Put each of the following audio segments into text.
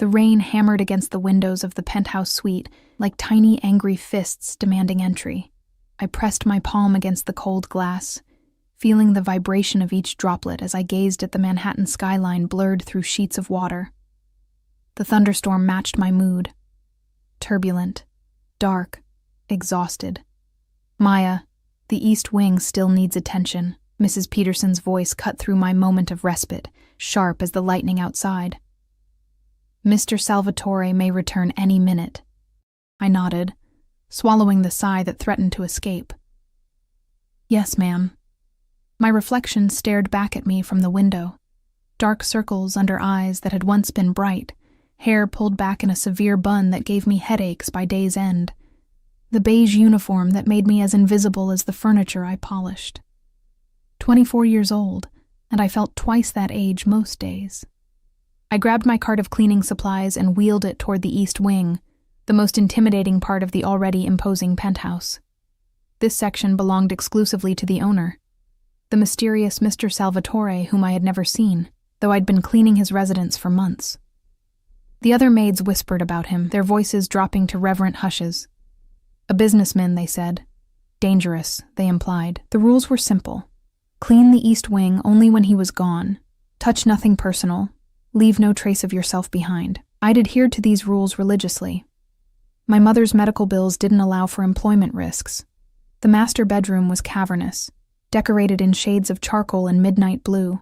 The rain hammered against the windows of the penthouse suite like tiny angry fists demanding entry. I pressed my palm against the cold glass, feeling the vibration of each droplet as I gazed at the Manhattan skyline blurred through sheets of water. The thunderstorm matched my mood. Turbulent, dark, exhausted. "Maya, the East Wing still needs attention." Mrs. Peterson's voice cut through my moment of respite, sharp as the lightning outside. "Mr. Salvatore may return any minute." I nodded, swallowing the sigh that threatened to escape. "Yes, ma'am." My reflection stared back at me from the window. Dark circles under eyes that had once been bright, hair pulled back in a severe bun that gave me headaches by day's end. The beige uniform that made me as invisible as the furniture I polished. 24 years old, and I felt twice that age most days. I grabbed my cart of cleaning supplies and wheeled it toward the East Wing, the most intimidating part of the already imposing penthouse. This section belonged exclusively to the owner, the mysterious Mr. Salvatore, whom I had never seen, though I'd been cleaning his residence for months. The other maids whispered about him, their voices dropping to reverent hushes. A businessman, they said. Dangerous, they implied. The rules were simple. Clean the East Wing only when he was gone. Touch nothing personal. Leave no trace of yourself behind. I'd adhered to these rules religiously. My mother's medical bills didn't allow for employment risks. The master bedroom was cavernous, decorated in shades of charcoal and midnight blue.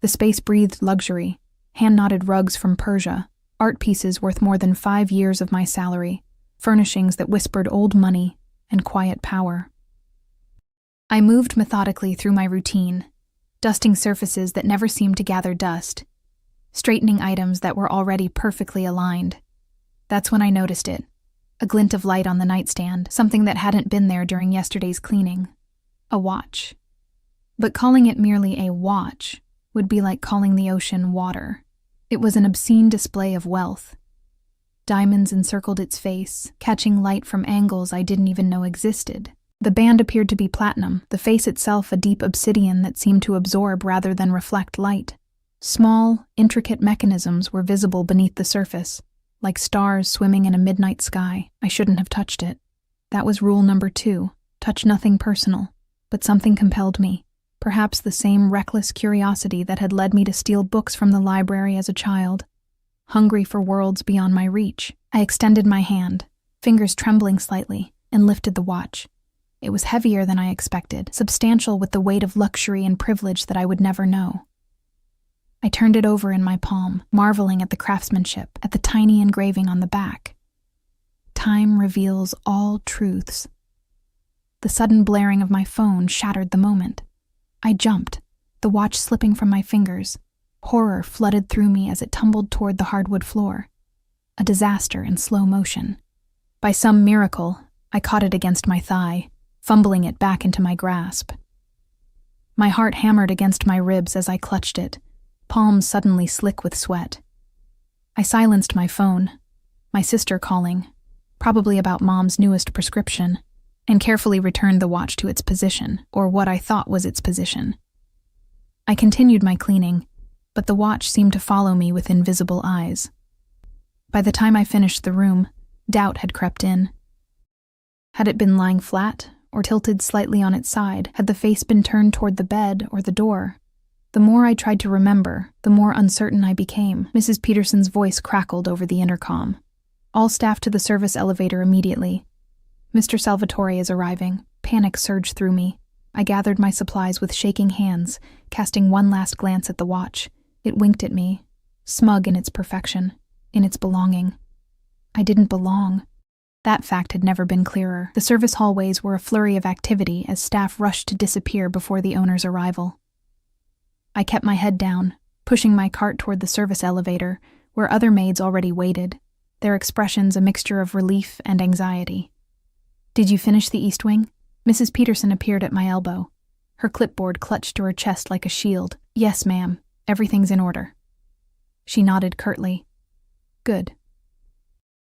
The space breathed luxury, hand-knotted rugs from Persia, art pieces worth more than 5 years of my salary, furnishings that whispered old money and quiet power. I moved methodically through my routine, dusting surfaces that never seemed to gather dust, straightening items that were already perfectly aligned. That's when I noticed it, a glint of light on the nightstand, something that hadn't been there during yesterday's cleaning. A watch. But calling it merely a watch would be like calling the ocean water. It was an obscene display of wealth. Diamonds encircled its face, catching light from angles I didn't even know existed. The band appeared to be platinum, the face itself a deep obsidian that seemed to absorb rather than reflect light. Small, intricate mechanisms were visible beneath the surface, like stars swimming in a midnight sky. I shouldn't have touched it. That was rule number 2, touch nothing personal. But something compelled me, perhaps the same reckless curiosity that had led me to steal books from the library as a child. Hungry for worlds beyond my reach, I extended my hand, fingers trembling slightly, and lifted the watch. It was heavier than I expected, substantial with the weight of luxury and privilege that I would never know. I turned it over in my palm, marveling at the craftsmanship, at the tiny engraving on the back. Time reveals all truths. The sudden blaring of my phone shattered the moment. I jumped, the watch slipping from my fingers. Horror flooded through me as it tumbled toward the hardwood floor. A disaster in slow motion. By some miracle, I caught it against my thigh, fumbling it back into my grasp. My heart hammered against my ribs as I clutched it, palms suddenly slick with sweat. I silenced my phone, my sister calling, probably about Mom's newest prescription, and carefully returned the watch to its position, or what I thought was its position. I continued my cleaning, but the watch seemed to follow me with invisible eyes. By the time I finished the room, doubt had crept in. Had it been lying flat, or tilted slightly on its side? Had the face been turned toward the bed or the door? The more I tried to remember, the more uncertain I became. Mrs. Peterson's voice crackled over the intercom. All staff to the service elevator immediately. Mr. Salvatore is arriving. Panic surged through me. I gathered my supplies with shaking hands, casting one last glance at the watch. It winked at me, smug in its perfection, in its belonging. I didn't belong. That fact had never been clearer. The service hallways were a flurry of activity as staff rushed to disappear before the owner's arrival. I kept my head down, pushing my cart toward the service elevator, where other maids already waited, their expressions a mixture of relief and anxiety. "Did you finish the East Wing?" Mrs. Peterson appeared at my elbow, her clipboard clutched to her chest like a shield. "Yes, ma'am. Everything's in order." She nodded curtly. "Good.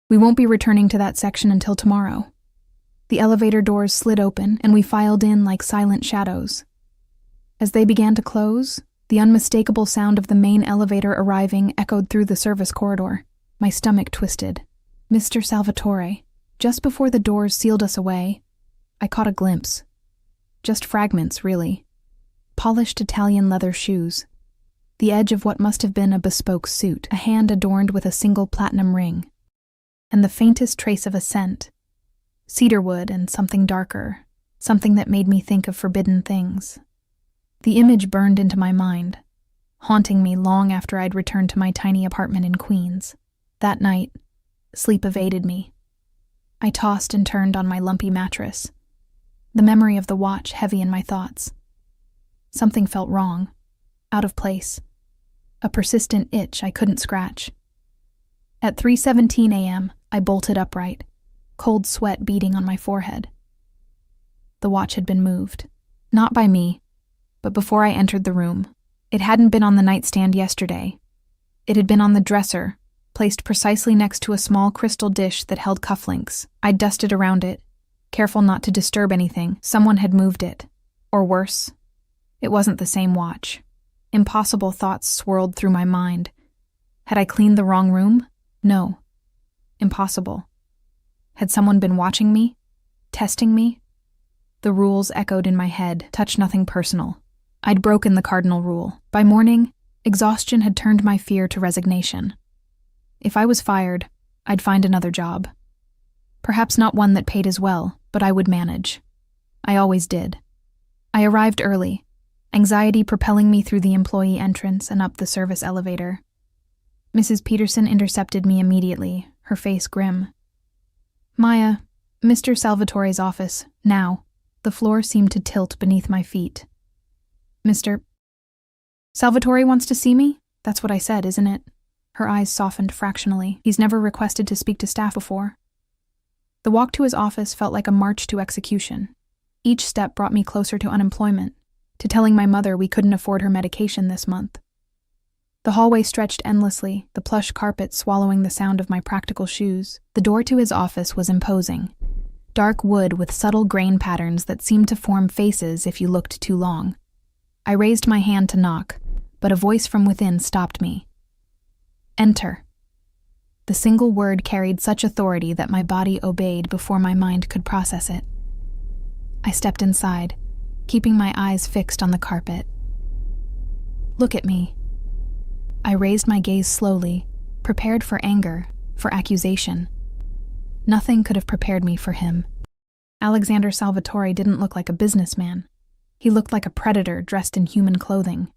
We won't be returning to that section until tomorrow." The elevator doors slid open, and we filed in like silent shadows. As they began to close, the unmistakable sound of the main elevator arriving echoed through the service corridor. My stomach twisted. Mr. Salvatore, just before the doors sealed us away, I caught a glimpse. Just fragments, really. Polished Italian leather shoes. The edge of what must have been a bespoke suit, a hand adorned with a single platinum ring. And the faintest trace of a scent. Cedarwood and something darker, something that made me think of forbidden things. The image burned into my mind, haunting me long after I'd returned to my tiny apartment in Queens. That night, sleep evaded me. I tossed and turned on my lumpy mattress, the memory of the watch heavy in my thoughts. Something felt wrong, out of place, a persistent itch I couldn't scratch. At 3:17 a.m., I bolted upright, cold sweat beading on my forehead. The watch had been moved, not by me, but before I entered the room. It hadn't been on the nightstand yesterday. It had been on the dresser, placed precisely next to a small crystal dish that held cufflinks. I'd dusted around it, careful not to disturb anything. Someone had moved it. Or worse, it wasn't the same watch. Impossible thoughts swirled through my mind. Had I cleaned the wrong room? No. Impossible. Had someone been watching me? Testing me? The rules echoed in my head, touch nothing personal. I'd broken the cardinal rule. By morning, exhaustion had turned my fear to resignation. If I was fired, I'd find another job. Perhaps not one that paid as well, but I would manage. I always did. I arrived early, anxiety propelling me through the employee entrance and up the service elevator. Mrs. Peterson intercepted me immediately, her face grim. "Maya, Mr. Salvatore's office, now." The floor seemed to tilt beneath my feet. "Mr. Salvatore wants to see me?" "That's what I said, isn't it?" Her eyes softened fractionally. "He's never requested to speak to staff before." The walk to his office felt like a march to execution. Each step brought me closer to unemployment, to telling my mother we couldn't afford her medication this month. The hallway stretched endlessly, the plush carpet swallowing the sound of my practical shoes. The door to his office was imposing. Dark wood with subtle grain patterns that seemed to form faces if you looked too long. I raised my hand to knock, but a voice from within stopped me. "Enter." The single word carried such authority that my body obeyed before my mind could process it. I stepped inside, keeping my eyes fixed on the carpet. "Look at me." I raised my gaze slowly, prepared for anger, for accusation. Nothing could have prepared me for him. Alexander Salvatore didn't look like a businessman. He looked like a predator dressed in human clothing.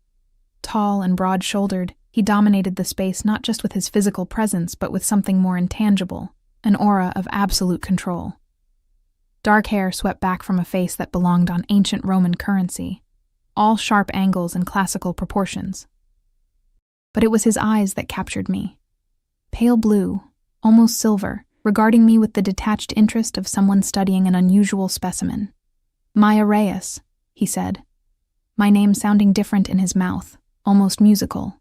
Tall and broad-shouldered, he dominated the space not just with his physical presence but with something more intangible, an aura of absolute control. Dark hair swept back from a face that belonged on ancient Roman currency, all sharp angles and classical proportions. But it was his eyes that captured me. Pale blue, almost silver, regarding me with the detached interest of someone studying an unusual specimen. "Maya Reyes," he said, my name sounding different in his mouth, almost musical.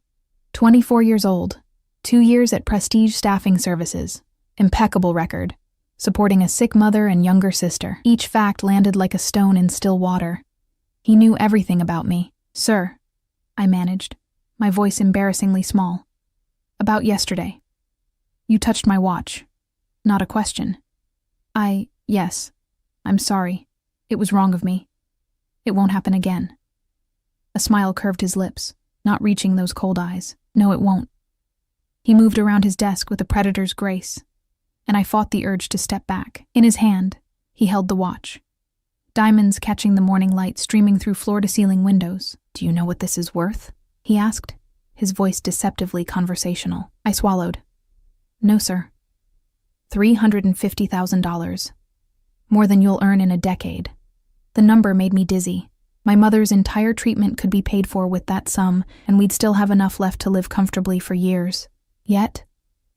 24 years old, 2 years at Prestige Staffing Services, impeccable record, supporting a sick mother and younger sister. Each fact landed like a stone in still water. He knew everything about me. "Sir," I managed, my voice embarrassingly small. "About yesterday. You touched my watch. Not a question." Yes. I'm sorry. It was wrong of me. It won't happen again." A smile curved his lips, not reaching those cold eyes. "No, it won't." He moved around his desk with a predator's grace, and I fought the urge to step back. In his hand, he held the watch. Diamonds catching the morning light streaming through floor-to-ceiling windows. "Do you know what this is worth?" he asked, his voice deceptively conversational. I swallowed. "No, sir." $350,000. More than you'll earn in a decade. The number made me dizzy. My mother's entire treatment could be paid for with that sum, and we'd still have enough left to live comfortably for years. "Yet,"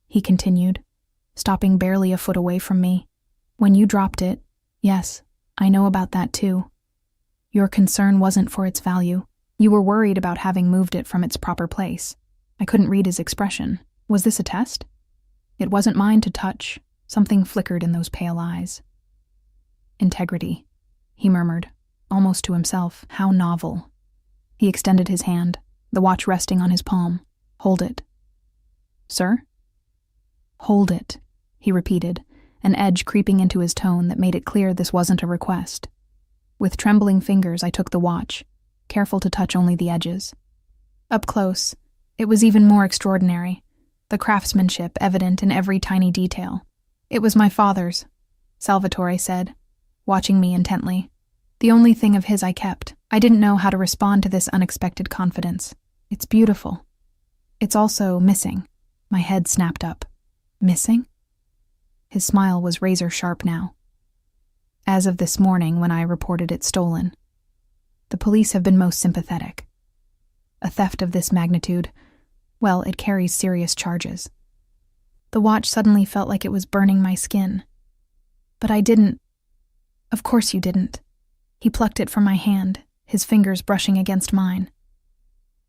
he continued, stopping barely a foot away from me, "when you dropped it, yes, I know about that too. Your concern wasn't for its value. You were worried about having moved it from its proper place." I couldn't read his expression. Was this a test? It wasn't mine to touch. Something flickered in those pale eyes. "Integrity," he murmured, almost to himself. How novel. He extended his hand, the watch resting on his palm. "Hold it." "Sir?" Hold it, he repeated, an edge creeping into his tone that made it clear this wasn't a request. With trembling fingers, I took the watch, careful to touch only the edges. Up close, it was even more extraordinary, the craftsmanship evident in every tiny detail. It was my father's, Salvatore said, watching me intently. The only thing of his I kept. I didn't know how to respond to this unexpected confidence. It's beautiful. It's also missing. My head snapped up. Missing? His smile was razor-sharp now. As of this morning when I reported it stolen. The police have been most sympathetic. A theft of this magnitude, well, it carries serious charges. The watch suddenly felt like it was burning my skin. But I didn't. Of course you didn't. He plucked it from my hand, his fingers brushing against mine.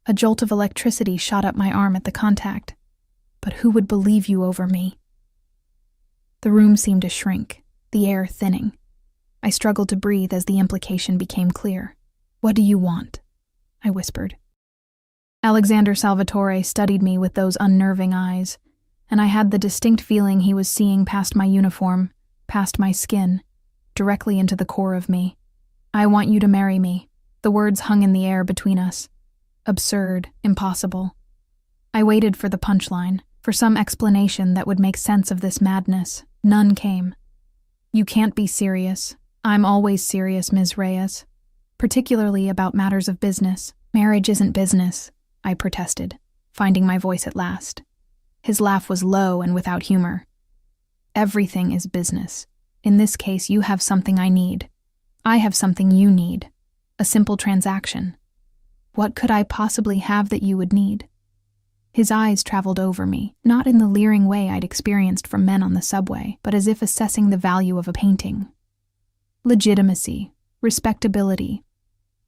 A jolt of electricity shot up my arm at the contact. But who would believe you over me? The room seemed to shrink, the air thinning. I struggled to breathe as the implication became clear. What do you want? I whispered. Alexander Salvatore studied me with those unnerving eyes, and I had the distinct feeling he was seeing past my uniform, past my skin, directly into the core of me. I want you to marry me. The words hung in the air between us. Absurd, impossible. I waited for the punchline, for some explanation that would make sense of this madness. None came. You can't be serious. I'm always serious, Ms. Reyes. Particularly about matters of business. Marriage isn't business, I protested, finding my voice at last. His laugh was low and without humor. Everything is business. In this case, you have something I need. I have something you need. A simple transaction. What could I possibly have that you would need? His eyes traveled over me, not in the leering way I'd experienced from men on the subway, but as if assessing the value of a painting. Legitimacy, respectability,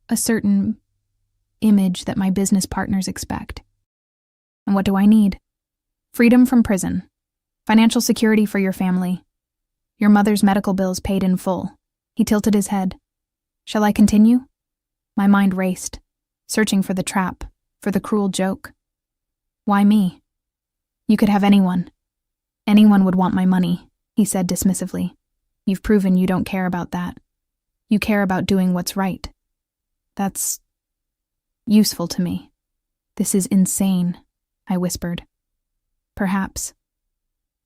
a certain image that my business partners expect. And what do I need? Freedom from prison, financial security for your family, your mother's medical bills paid in full. He tilted his head. Shall I continue? My mind raced, searching for the trap, for the cruel joke. Why me? You could have anyone. Anyone would want my money, he said dismissively. You've proven you don't care about that. You care about doing what's right. That's useful to me. This is insane, I whispered. Perhaps.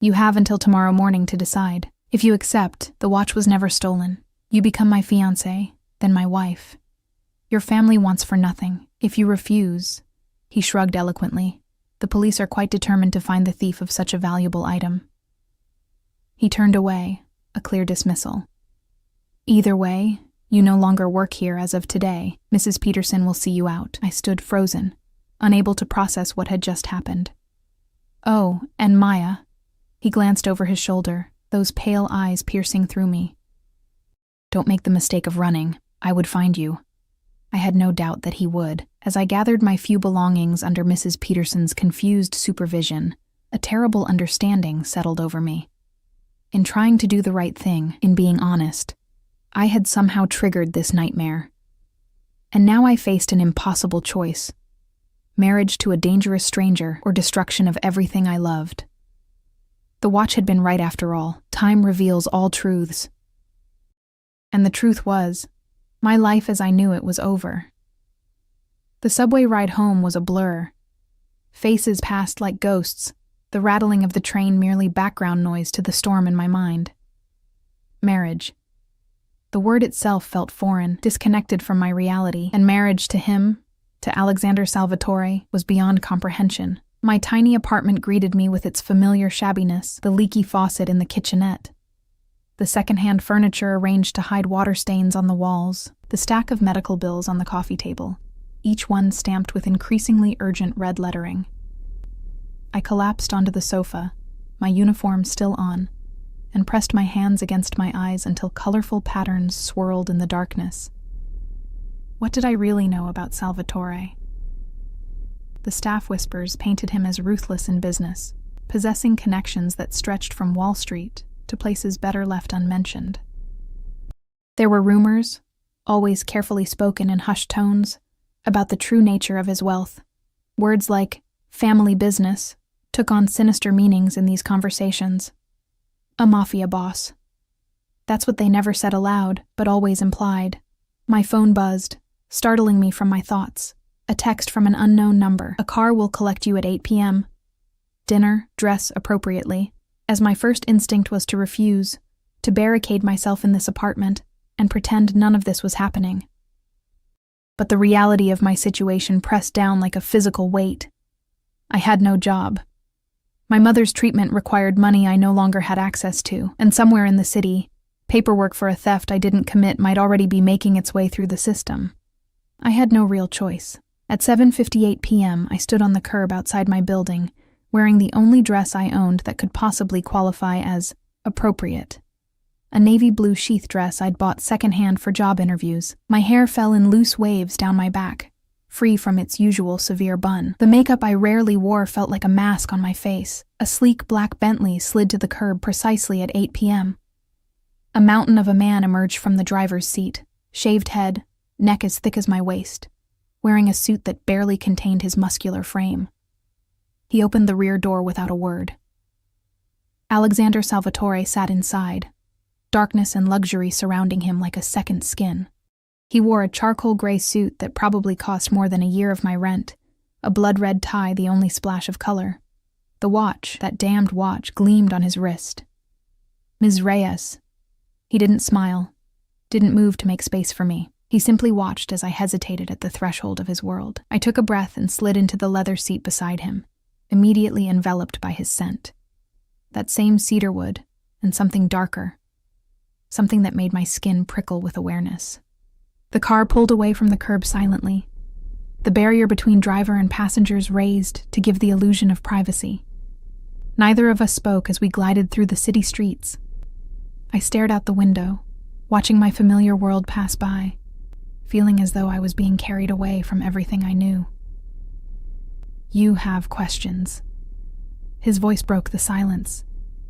You have until tomorrow morning to decide. If you accept, the watch was never stolen. You become my fiancée, then my wife. Your family wants for nothing. If you refuse, he shrugged eloquently, the police are quite determined to find the thief of such a valuable item. He turned away, a clear dismissal. Either way, you no longer work here as of today. Mrs. Peterson will see you out. I stood frozen, unable to process what had just happened. Oh, and Maya. He glanced over his shoulder, those pale eyes piercing through me. Don't make the mistake of running. I would find you. I had no doubt that he would. As I gathered my few belongings under Mrs. Peterson's confused supervision, a terrible understanding settled over me. In trying to do the right thing, in being honest, I had somehow triggered this nightmare. And now I faced an impossible choice. Marriage to a dangerous stranger or destruction of everything I loved. The watch had been right after all. Time reveals all truths. And the truth was, my life as I knew it was over. The subway ride home was a blur. Faces passed like ghosts, the rattling of the train merely background noise to the storm in my mind. Marriage. The word itself felt foreign, disconnected from my reality, and marriage to him, to Alexander Salvatore, was beyond comprehension. My tiny apartment greeted me with its familiar shabbiness, the leaky faucet in the kitchenette, the second-hand furniture arranged to hide water stains on the walls, the stack of medical bills on the coffee table, each one stamped with increasingly urgent red lettering. I collapsed onto the sofa, my uniform still on, and pressed my hands against my eyes until colorful patterns swirled in the darkness. What did I really know about Salvatore? The staff whispers painted him as ruthless in business, possessing connections that stretched from Wall Street to places better left unmentioned. There were rumors, always carefully spoken in hushed tones, about the true nature of his wealth. Words like family business, took on sinister meanings in these conversations. A mafia boss. That's what they never said aloud, but always implied. My phone buzzed, startling me from my thoughts. A text from an unknown number. A car will collect you at 8 p.m. Dinner, dress appropriately, as my first instinct was to refuse, to barricade myself in this apartment, and pretend none of this was happening. But the reality of my situation pressed down like a physical weight. I had no job. My mother's treatment required money I no longer had access to, and somewhere in the city, paperwork for a theft I didn't commit might already be making its way through the system. I had no real choice. At 7:58 p.m., I stood on the curb outside my building, wearing the only dress I owned that could possibly qualify as appropriate. A navy blue sheath dress I'd bought secondhand for job interviews. My hair fell in loose waves down my back, free from its usual severe bun. The makeup I rarely wore felt like a mask on my face. A sleek black Bentley slid to the curb precisely at 8 p.m. A mountain of a man emerged from the driver's seat, shaved head, neck as thick as my waist, wearing a suit that barely contained his muscular frame. He opened the rear door without a word. Alexander Salvatore sat inside, darkness and luxury surrounding him like a second skin. He wore a charcoal gray suit that probably cost more than a year of my rent, a blood-red tie the only splash of color. The watch, that damned watch, gleamed on his wrist. Ms. Reyes. He didn't smile, didn't move to make space for me. He simply watched as I hesitated at the threshold of his world. I took a breath and slid into the leather seat beside him, immediately enveloped by his scent. That same cedarwood, and something darker. Something that made my skin prickle with awareness. The car pulled away from the curb silently, the barrier between driver and passengers raised to give the illusion of privacy. Neither of us spoke as we glided through the city streets. I stared out the window, watching my familiar world pass by, feeling as though I was being carried away from everything I knew. You have questions. His voice broke the silence,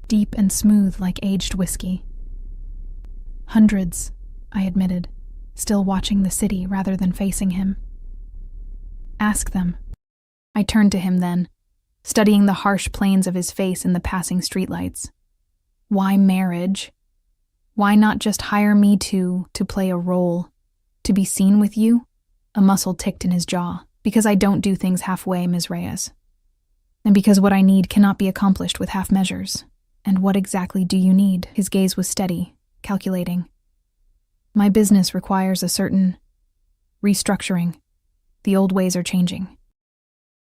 deep and smooth like aged whiskey. Hundreds, I admitted, still watching the city rather than facing him. Ask them. I turned to him then, studying the harsh planes of his face in the passing streetlights. Why marriage? Why not just hire me to play a role? To be seen with you? A muscle ticked in his jaw. Because I don't do things halfway, Ms. Reyes. And because what I need cannot be accomplished with half measures. And what exactly do you need? His gaze was steady, calculating. My business requires a certain restructuring. The old ways are changing.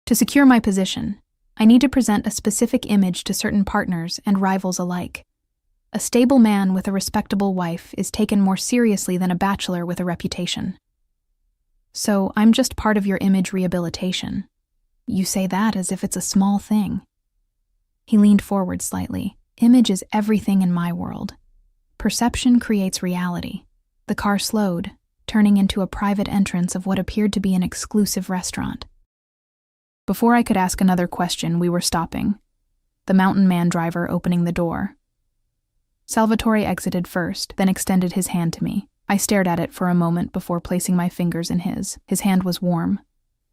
To secure my position, I need to present a specific image to certain partners and rivals alike. A stable man with a respectable wife is taken more seriously than a bachelor with a reputation. So I'm just part of your image rehabilitation. You say that as if it's a small thing. He leaned forward slightly. Image is everything in my world. Perception creates reality. The car slowed, turning into a private entrance of what appeared to be an exclusive restaurant. Before I could ask another question, we were stopping, the mountain man driver opening the door. Salvatore exited first, then extended his hand to me. I stared at it for a moment before placing my fingers in his. His hand was warm,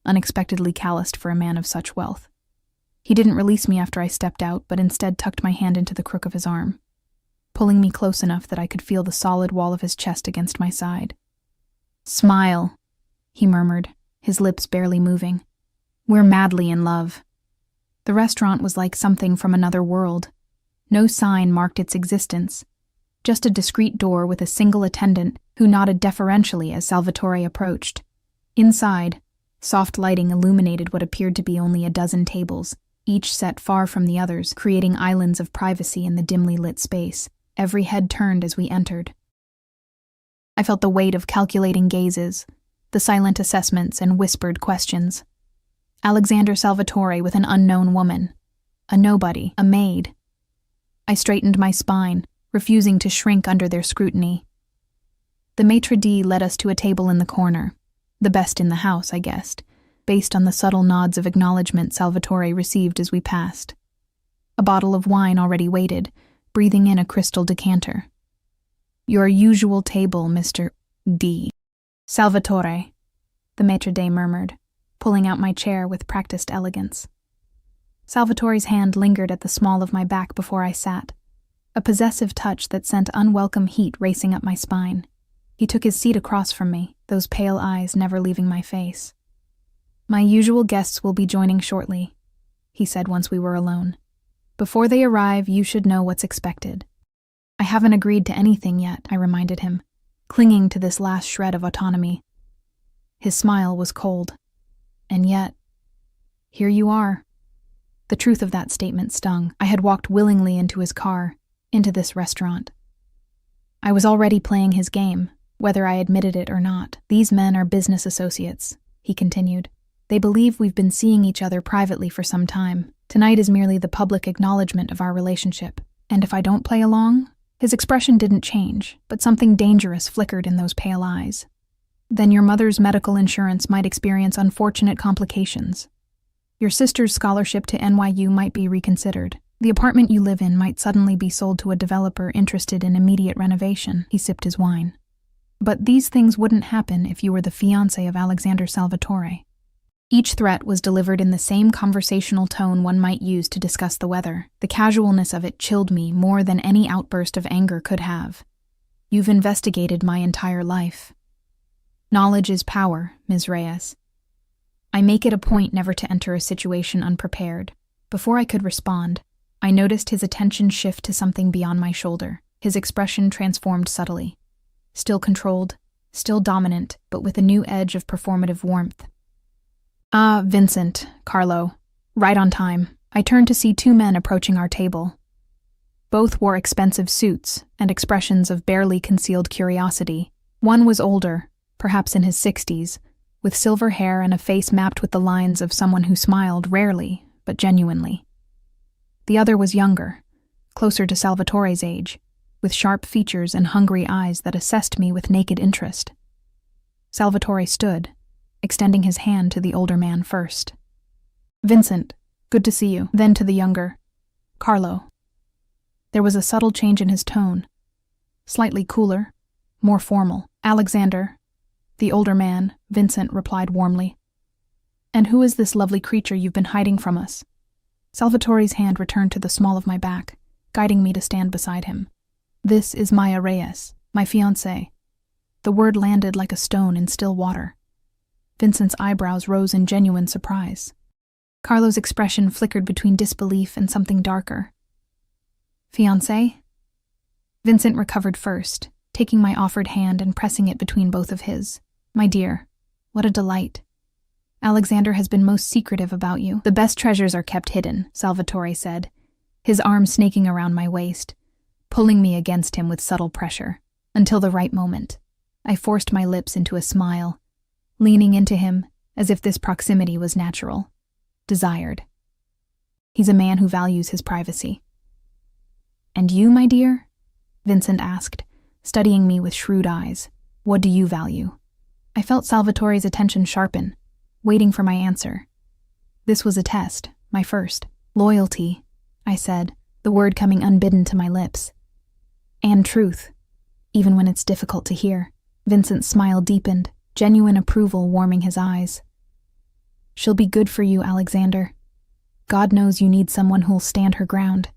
unexpectedly calloused for a man of such wealth. He didn't release me after I stepped out, but instead tucked my hand into the crook of his arm, pulling me close enough that I could feel the solid wall of his chest against my side. Smile, he murmured, his lips barely moving. We're madly in love. The restaurant was like something from another world. No sign marked its existence, just a discreet door with a single attendant who nodded deferentially as Salvatore approached. Inside, soft lighting illuminated what appeared to be only a dozen tables, each set far from the others, creating islands of privacy in the dimly lit space. Every head turned as we entered. I felt the weight of calculating gazes, the silent assessments and whispered questions. Alexander Salvatore with an unknown woman. A nobody, a maid. I straightened my spine, refusing to shrink under their scrutiny. The maitre d' led us to a table in the corner, the best in the house, I guessed, based on the subtle nods of acknowledgement Salvatore received as we passed. A bottle of wine already waited, breathing in a crystal decanter. Your usual table, Mr. D. Salvatore, the maitre d' murmured, pulling out my chair with practiced elegance. Salvatore's hand lingered at the small of my back before I sat, a possessive touch that sent unwelcome heat racing up my spine. He took his seat across from me, those pale eyes never leaving my face. "My usual guests will be joining shortly," he said once we were alone. "Before they arrive, you should know what's expected." "I haven't agreed to anything yet," I reminded him, clinging to this last shred of autonomy. His smile was cold. "And yet, here you are." The truth of that statement stung. I had walked willingly into his car, into this restaurant. I was already playing his game, whether I admitted it or not. "These men are business associates," he continued. "They believe we've been seeing each other privately for some time. Tonight is merely the public acknowledgement of our relationship. And if I don't play along?" His expression didn't change, but something dangerous flickered in those pale eyes. "Then your mother's medical insurance might experience unfortunate complications. Your sister's scholarship to NYU might be reconsidered. The apartment you live in might suddenly be sold to a developer interested in immediate renovation." He sipped his wine. "But these things wouldn't happen if you were the fiancé of Alexander Salvatore." Each threat was delivered in the same conversational tone one might use to discuss the weather. The casualness of it chilled me more than any outburst of anger could have. "You've investigated my entire life. Knowledge is power, Ms. Reyes. I make it a point never to enter a situation unprepared." Before I could respond, I noticed his attention shift to something beyond my shoulder. His expression transformed subtly. Still controlled, still dominant, but with a new edge of performative warmth. "Ah, Vincent, Carlo. Right on time." I turned to see two men approaching our table. Both wore expensive suits and expressions of barely concealed curiosity. One was older, perhaps in his 60s, with silver hair and a face mapped with the lines of someone who smiled rarely, but genuinely. The other was younger, closer to Salvatore's age, with sharp features and hungry eyes that assessed me with naked interest. Salvatore stood, extending his hand to the older man first. "Vincent, good to see you." Then to the younger, "Carlo." There was a subtle change in his tone, slightly cooler, more formal. "Alexander." The older man, Vincent, replied warmly. "And who is this lovely creature you've been hiding from us?" Salvatore's hand returned to the small of my back, guiding me to stand beside him. "This is Maya Reyes, my fiancée." The word landed like a stone in still water. Vincent's eyebrows rose in genuine surprise. Carlo's expression flickered between disbelief and something darker. "Fiancé?" Vincent recovered first, taking my offered hand and pressing it between both of his. "My dear, what a delight. Alexander has been most secretive about you." "The best treasures are kept hidden," Salvatore said, his arm snaking around my waist, pulling me against him with subtle pressure. Until the right moment, I forced my lips into a smile, leaning into him as if this proximity was natural, desired. He's a man who values his privacy. "And you, my dear?" Vincent asked, studying me with shrewd eyes. "What do you value?" I felt Salvatore's attention sharpen, waiting for my answer. This was a test, my first. "Loyalty," I said, the word coming unbidden to my lips. "And truth, even when it's difficult to hear." Vincent's smile deepened, genuine approval warming his eyes. "She'll be good for you, Alexander. God knows you need someone who'll stand her ground."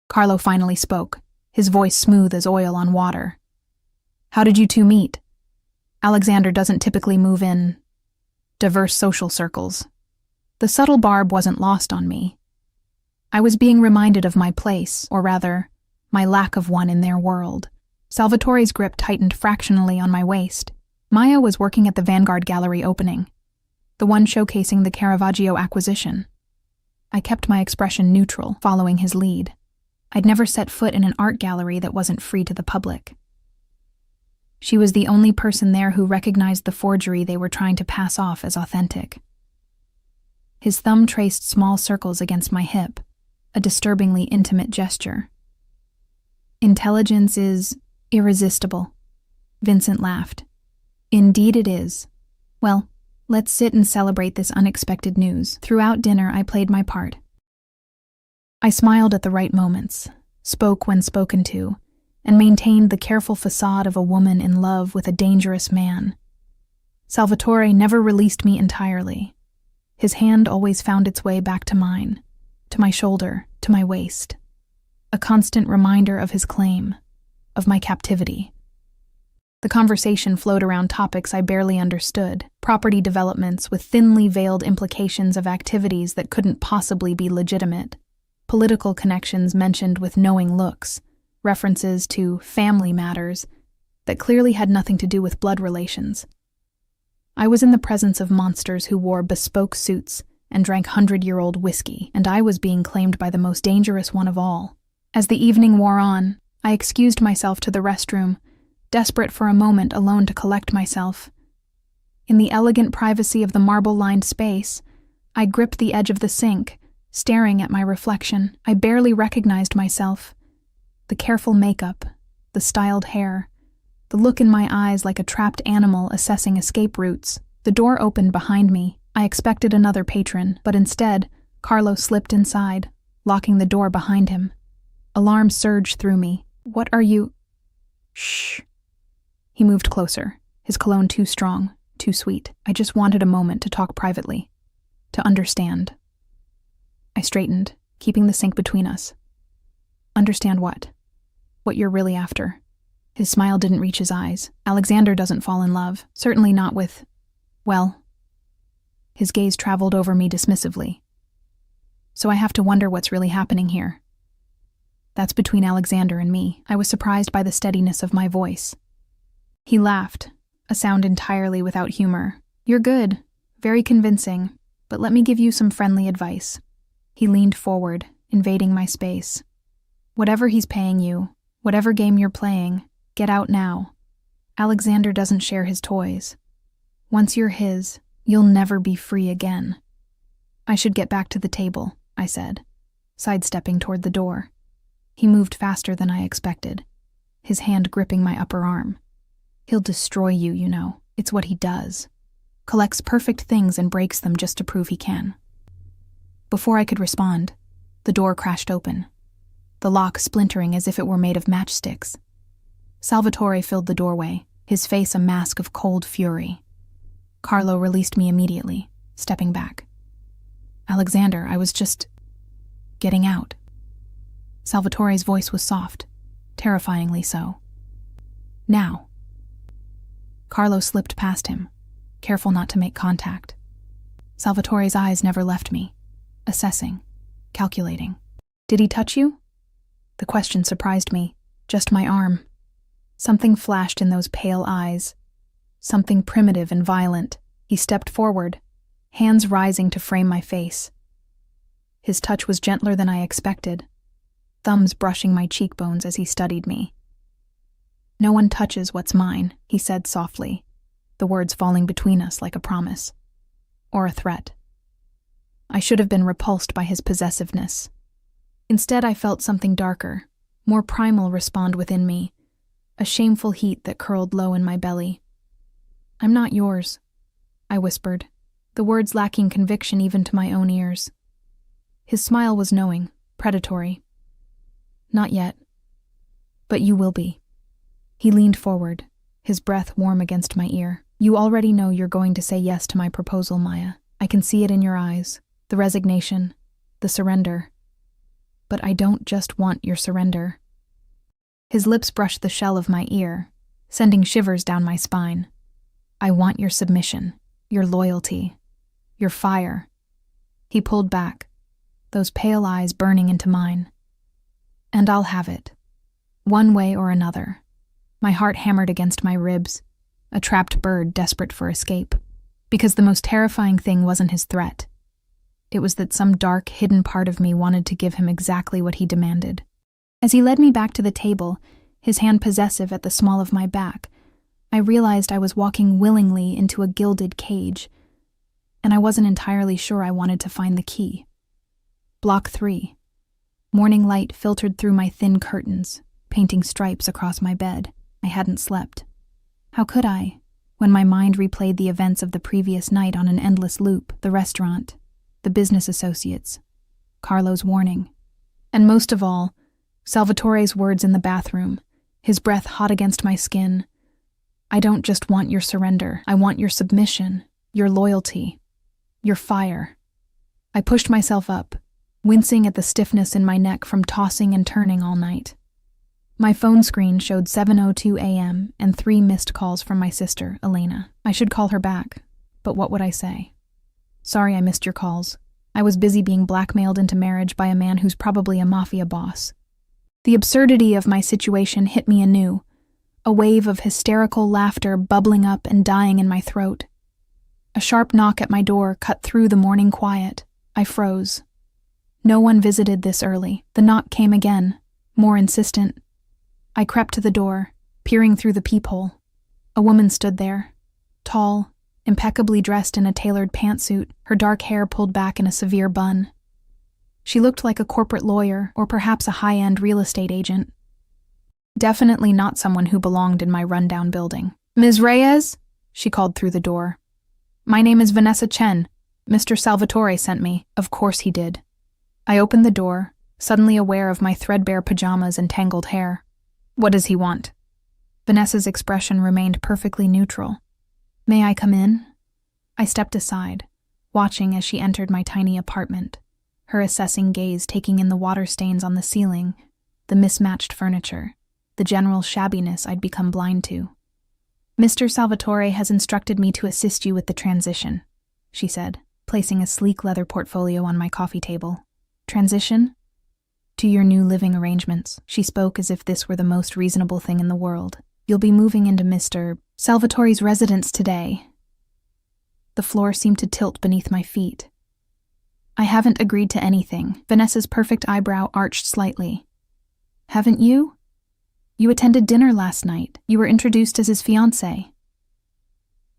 Carlo finally spoke, his voice smooth as oil on water. "How did you two meet?" Alexander doesn't typically move in diverse social circles. The subtle barb wasn't lost on me. I was being reminded of my place, or rather, my lack of one in their world. Salvatore's grip tightened fractionally on my waist. Maya was working at the Vanguard Gallery opening, the one showcasing the Caravaggio acquisition. I kept my expression neutral, following his lead. I'd never set foot in an art gallery that wasn't free to the public. She was the only person there who recognized the forgery they were trying to pass off as authentic. His thumb traced small circles against my hip, a disturbingly intimate gesture. "Intelligence is irresistible," Vincent laughed. "Indeed it is. Well, let's sit and celebrate this unexpected news." Throughout dinner, I played my part. I smiled at the right moments, spoke when spoken to, and maintained the careful facade of a woman in love with a dangerous man. Salvatore never released me entirely. His hand always found its way back to mine, to my shoulder, to my waist. A constant reminder of his claim, of my captivity. The conversation flowed around topics I barely understood, property developments with thinly veiled implications of activities that couldn't possibly be legitimate, political connections mentioned with knowing looks, references to family matters that clearly had nothing to do with blood relations. I was in the presence of monsters who wore bespoke suits and drank 100-year-old whiskey, and I was being claimed by the most dangerous one of all. As the evening wore on, I excused myself to the restroom, desperate for a moment alone to collect myself. In the elegant privacy of the marble-lined space, I gripped the edge of the sink, staring at my reflection. I barely recognized myself. The careful makeup, the styled hair, the look in my eyes like a trapped animal assessing escape routes. The door opened behind me. I expected another patron, but instead, Carlo slipped inside, locking the door behind him. Alarm surged through me. "What are you—" "Shh." He moved closer, his cologne too strong, too sweet. "I just wanted a moment to talk privately, to understand." I straightened, keeping the sink between us. "Understand what? What you're really after?" His smile didn't reach his eyes. "Alexander doesn't fall in love, certainly not with, well..." His gaze traveled over me dismissively. "So I have to wonder what's really happening here. That's between Alexander and me." I was surprised by the steadiness of my voice. He laughed, a sound entirely without humor. "You're good, very convincing, but let me give you some friendly advice." He leaned forward, invading my space. "Whatever he's paying you, whatever game you're playing, get out now. Alexander doesn't share his toys. Once you're his, you'll never be free again." "I should get back to the table," I said, sidestepping toward the door. He moved faster than I expected, his hand gripping my upper arm. "He'll destroy you, you know. It's what he does. Collects perfect things and breaks them just to prove he can." Before I could respond, the door crashed open, the lock splintering as if it were made of matchsticks. Salvatore filled the doorway, his face a mask of cold fury. Carlo released me immediately, stepping back. "Alexander, I was just getting out." Salvatore's voice was soft, terrifyingly so. "Now." Carlo slipped past him, careful not to make contact. Salvatore's eyes never left me, assessing, calculating. "Did he touch you?" The question surprised me. Just my arm. Something flashed in those pale eyes, something primitive and violent. He stepped forward, hands rising to frame my face. His touch was gentler than I expected, thumbs brushing my cheekbones as he studied me. "No one touches what's mine," he said softly, the words falling between us like a promise. Or a threat. I should have been repulsed by his possessiveness. Instead, I felt something darker, more primal respond within me, a shameful heat that curled low in my belly. "I'm not yours," I whispered, the words lacking conviction even to my own ears. His smile was knowing, predatory. "Not yet. But you will be." He leaned forward, his breath warm against my ear. "You already know you're going to say yes to my proposal, Maya. I can see it in your eyes, the resignation, the surrender. But I don't just want your surrender." His lips brushed the shell of my ear, sending shivers down my spine. "I want your submission, your loyalty, your fire." He pulled back, those pale eyes burning into mine. "And I'll have it, one way or another." My heart hammered against my ribs, a trapped bird desperate for escape. Because the most terrifying thing wasn't his threat. It was that some dark, hidden part of me wanted to give him exactly what he demanded. As he led me back to the table, his hand possessive at the small of my back, I realized I was walking willingly into a gilded cage, and I wasn't entirely sure I wanted to find the key. Block 3. Morning light filtered through my thin curtains, painting stripes across my bed. I hadn't slept. How could I, when my mind replayed the events of the previous night on an endless loop, the restaurant, the business associates, Carlo's warning, and most of all, Salvatore's words in the bathroom, his breath hot against my skin. "I don't just want your surrender, I want your submission, your loyalty, Your fire. I pushed myself up, wincing at the stiffness in my neck from tossing and turning all night. My phone screen showed 7:02 a.m. and 3 missed calls from my sister, Elena. I should call her back, but what would I say? Sorry I missed your calls. I was busy being blackmailed into marriage by a man who's probably a mafia boss. The absurdity of my situation hit me anew, a wave of hysterical laughter bubbling up and dying in my throat. A sharp knock at my door cut through the morning quiet. I froze. No one visited this early. The knock came again, more insistent. I crept to the door, peering through the peephole. A woman stood there, tall, impeccably dressed in a tailored pantsuit, her dark hair pulled back in a severe bun. She looked like a corporate lawyer or perhaps a high-end real estate agent. Definitely not someone who belonged in my rundown building. "Ms. Reyes?" she called through the door. "My name is Vanessa Chen. Mr. Salvatore sent me." Of course he did. I opened the door, suddenly aware of my threadbare pajamas and tangled hair. "What does he want?" Vanessa's expression remained perfectly neutral. "May I come in?" I stepped aside, watching as she entered my tiny apartment, her assessing gaze taking in the water stains on the ceiling, the mismatched furniture, the general shabbiness I'd become blind to. "Mr. Salvatore has instructed me to assist you with the transition," she said, placing a sleek leather portfolio on my coffee table. "Transition? To your new living arrangements." She spoke as if this were the most reasonable thing in the world. "You'll be moving into Mr. Salvatore's residence today." The floor seemed to tilt beneath my feet. "I haven't agreed to anything." Vanessa's perfect eyebrow arched slightly. "Haven't you? You attended dinner last night. You were introduced as his fiancée."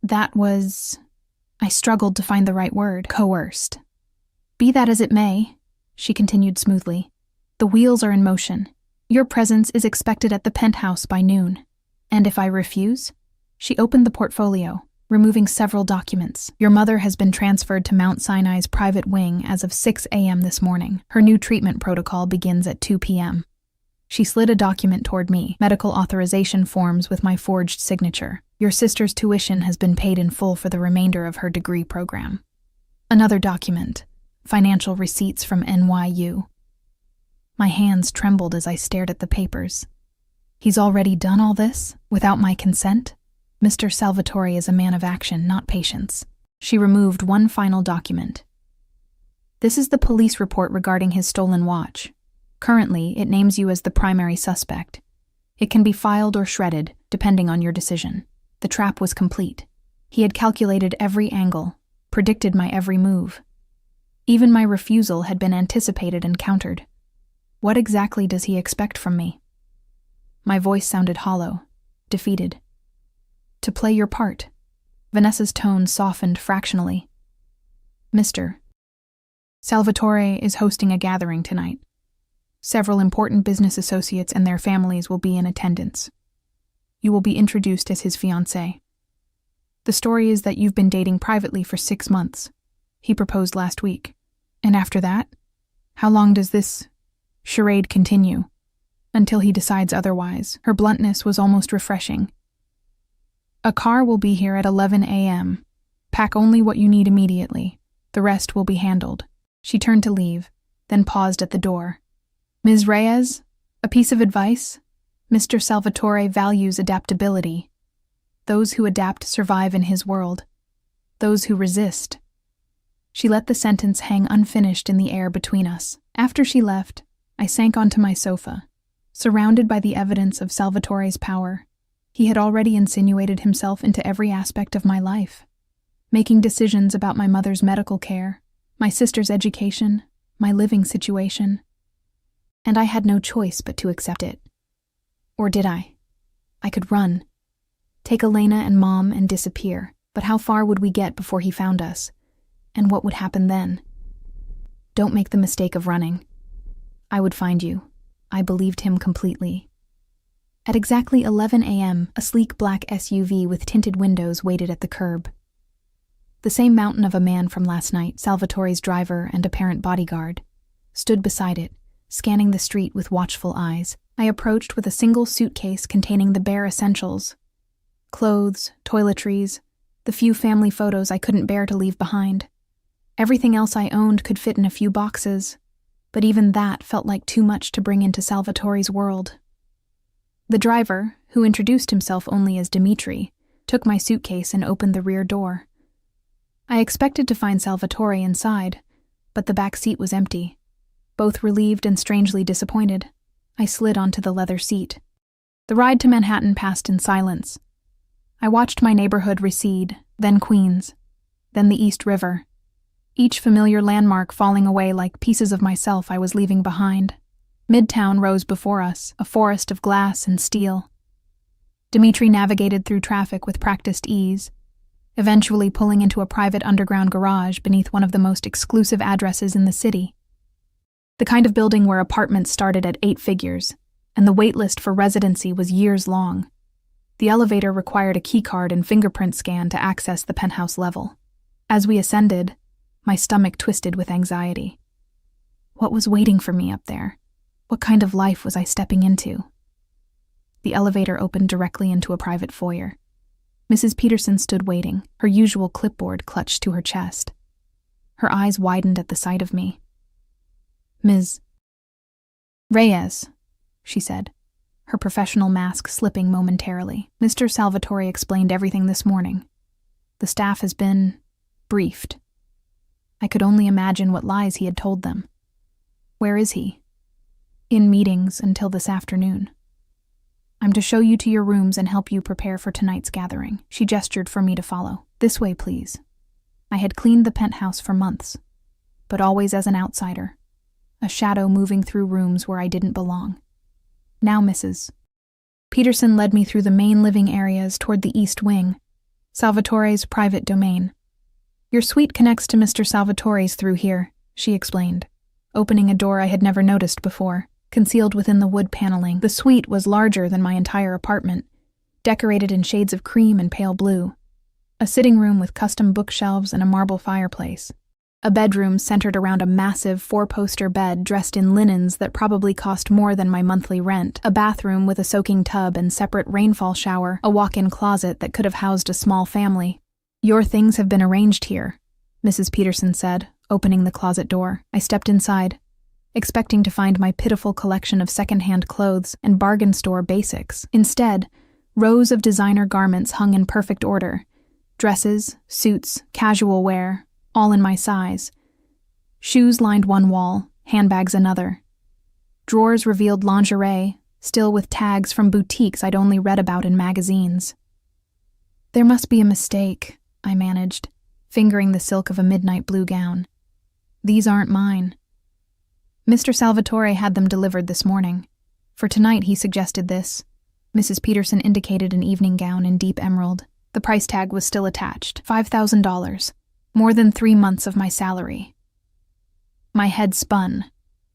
That was... I struggled to find the right word. Coerced. "Be that as it may," she continued smoothly, "the wheels are in motion. Your presence is expected at the penthouse by noon. And if I refuse?" She opened the portfolio, removing several documents. "Your mother has been transferred to Mount Sinai's private wing as of 6 a.m. this morning. Her new treatment protocol begins at 2 p.m. She slid a document toward me, medical authorization forms with my forged signature. "Your sister's tuition has been paid in full for the remainder of her degree program." Another document, financial receipts from NYU. My hands trembled as I stared at the papers. He's already done all this, without my consent? Mr. Salvatore is a man of action, not patience. She removed one final document. "This is the police report regarding his stolen watch. Currently, it names you as the primary suspect. It can be filed or shredded, depending on your decision." The trap was complete. He had calculated every angle, predicted my every move. Even my refusal had been anticipated and countered. What exactly does he expect from me? My voice sounded hollow, defeated. "To play your part." Vanessa's tone softened fractionally. "Mr. Salvatore is hosting a gathering tonight. Several important business associates and their families will be in attendance. You will be introduced as his fiancée. The story is that you've been dating privately for 6 months. He proposed last week. And after that, how long does this charade continue? Until he decides otherwise." Her bluntness was almost refreshing. "A car will be here at 11 a.m. Pack only what you need immediately. The rest will be handled." She turned to leave, then paused at the door. "Ms. Reyes, a piece of advice? Mr. Salvatore values adaptability. Those who adapt survive in his world. Those who resist." She let the sentence hang unfinished in the air between us. After she left, I sank onto my sofa, surrounded by the evidence of Salvatore's power. He had already insinuated himself into every aspect of my life, making decisions about my mother's medical care, my sister's education, my living situation. And I had no choice but to accept it. Or did I? I could run, take Elena and Mom and disappear, but how far would we get before he found us? And what would happen then? "Don't make the mistake of running. I would find you." I believed him completely. At exactly 11 a.m., a sleek black SUV with tinted windows waited at the curb. The same mountain of a man from last night, Salvatore's driver and apparent bodyguard, stood beside it, scanning the street with watchful eyes. I approached with a single suitcase containing the bare essentials: clothes, toiletries, the few family photos I couldn't bear to leave behind. Everything else I owned could fit in a few boxes, but even that felt like too much to bring into Salvatore's world. The driver, who introduced himself only as Dimitri, took my suitcase and opened the rear door. I expected to find Salvatore inside, but the back seat was empty. Both relieved and strangely disappointed, I slid onto the leather seat. The ride to Manhattan passed in silence. I watched my neighborhood recede, then Queens, then the East River, each familiar landmark falling away like pieces of myself I was leaving behind. Midtown rose before us, a forest of glass and steel. Dimitri navigated through traffic with practiced ease, eventually pulling into a private underground garage beneath one of the most exclusive addresses in the city. The kind of building where apartments started at 8 figures, and the wait list for residency was years long. The elevator required a keycard and fingerprint scan to access the penthouse level. As we ascended, my stomach twisted with anxiety. What was waiting for me up there? What kind of life was I stepping into? The elevator opened directly into a private foyer. Mrs. Peterson stood waiting, her usual clipboard clutched to her chest. Her eyes widened at the sight of me. "Ms. Reyes," she said, her professional mask slipping momentarily. "Mr. Salvatore explained everything this morning. The staff has been briefed." I could only imagine what lies he had told them. "Where is he?" "In meetings until this afternoon. I'm to show you to your rooms and help you prepare for tonight's gathering." She gestured for me to follow. "This way, please." I had cleaned the penthouse for months, but always as an outsider, a shadow moving through rooms where I didn't belong. "Now, Mrs." Peterson led me through the main living areas toward the east wing, Salvatore's private domain. "Your suite connects to Mr. Salvatore's through here," she explained, opening a door I had never noticed before, concealed within the wood paneling. The suite was larger than my entire apartment, decorated in shades of cream and pale blue. A sitting room with custom bookshelves and a marble fireplace. A bedroom centered around a massive 4-poster bed dressed in linens that probably cost more than my monthly rent. A bathroom with a soaking tub and separate rainfall shower. A walk-in closet that could have housed a small family. "Your things have been arranged here," Mrs. Peterson said, opening the closet door. I stepped inside, expecting to find my pitiful collection of second-hand clothes and bargain store basics. Instead, rows of designer garments hung in perfect order. Dresses, suits, casual wear, all in my size. Shoes lined one wall, handbags another. Drawers revealed lingerie, still with tags from boutiques I'd only read about in magazines. "There must be a mistake," I managed, fingering the silk of a midnight blue gown. "These aren't mine." "Mr. Salvatore had them delivered this morning. For tonight he suggested this." Mrs. Peterson indicated an evening gown in deep emerald. The price tag was still attached. $5,000. More than 3 months of my salary. My head spun.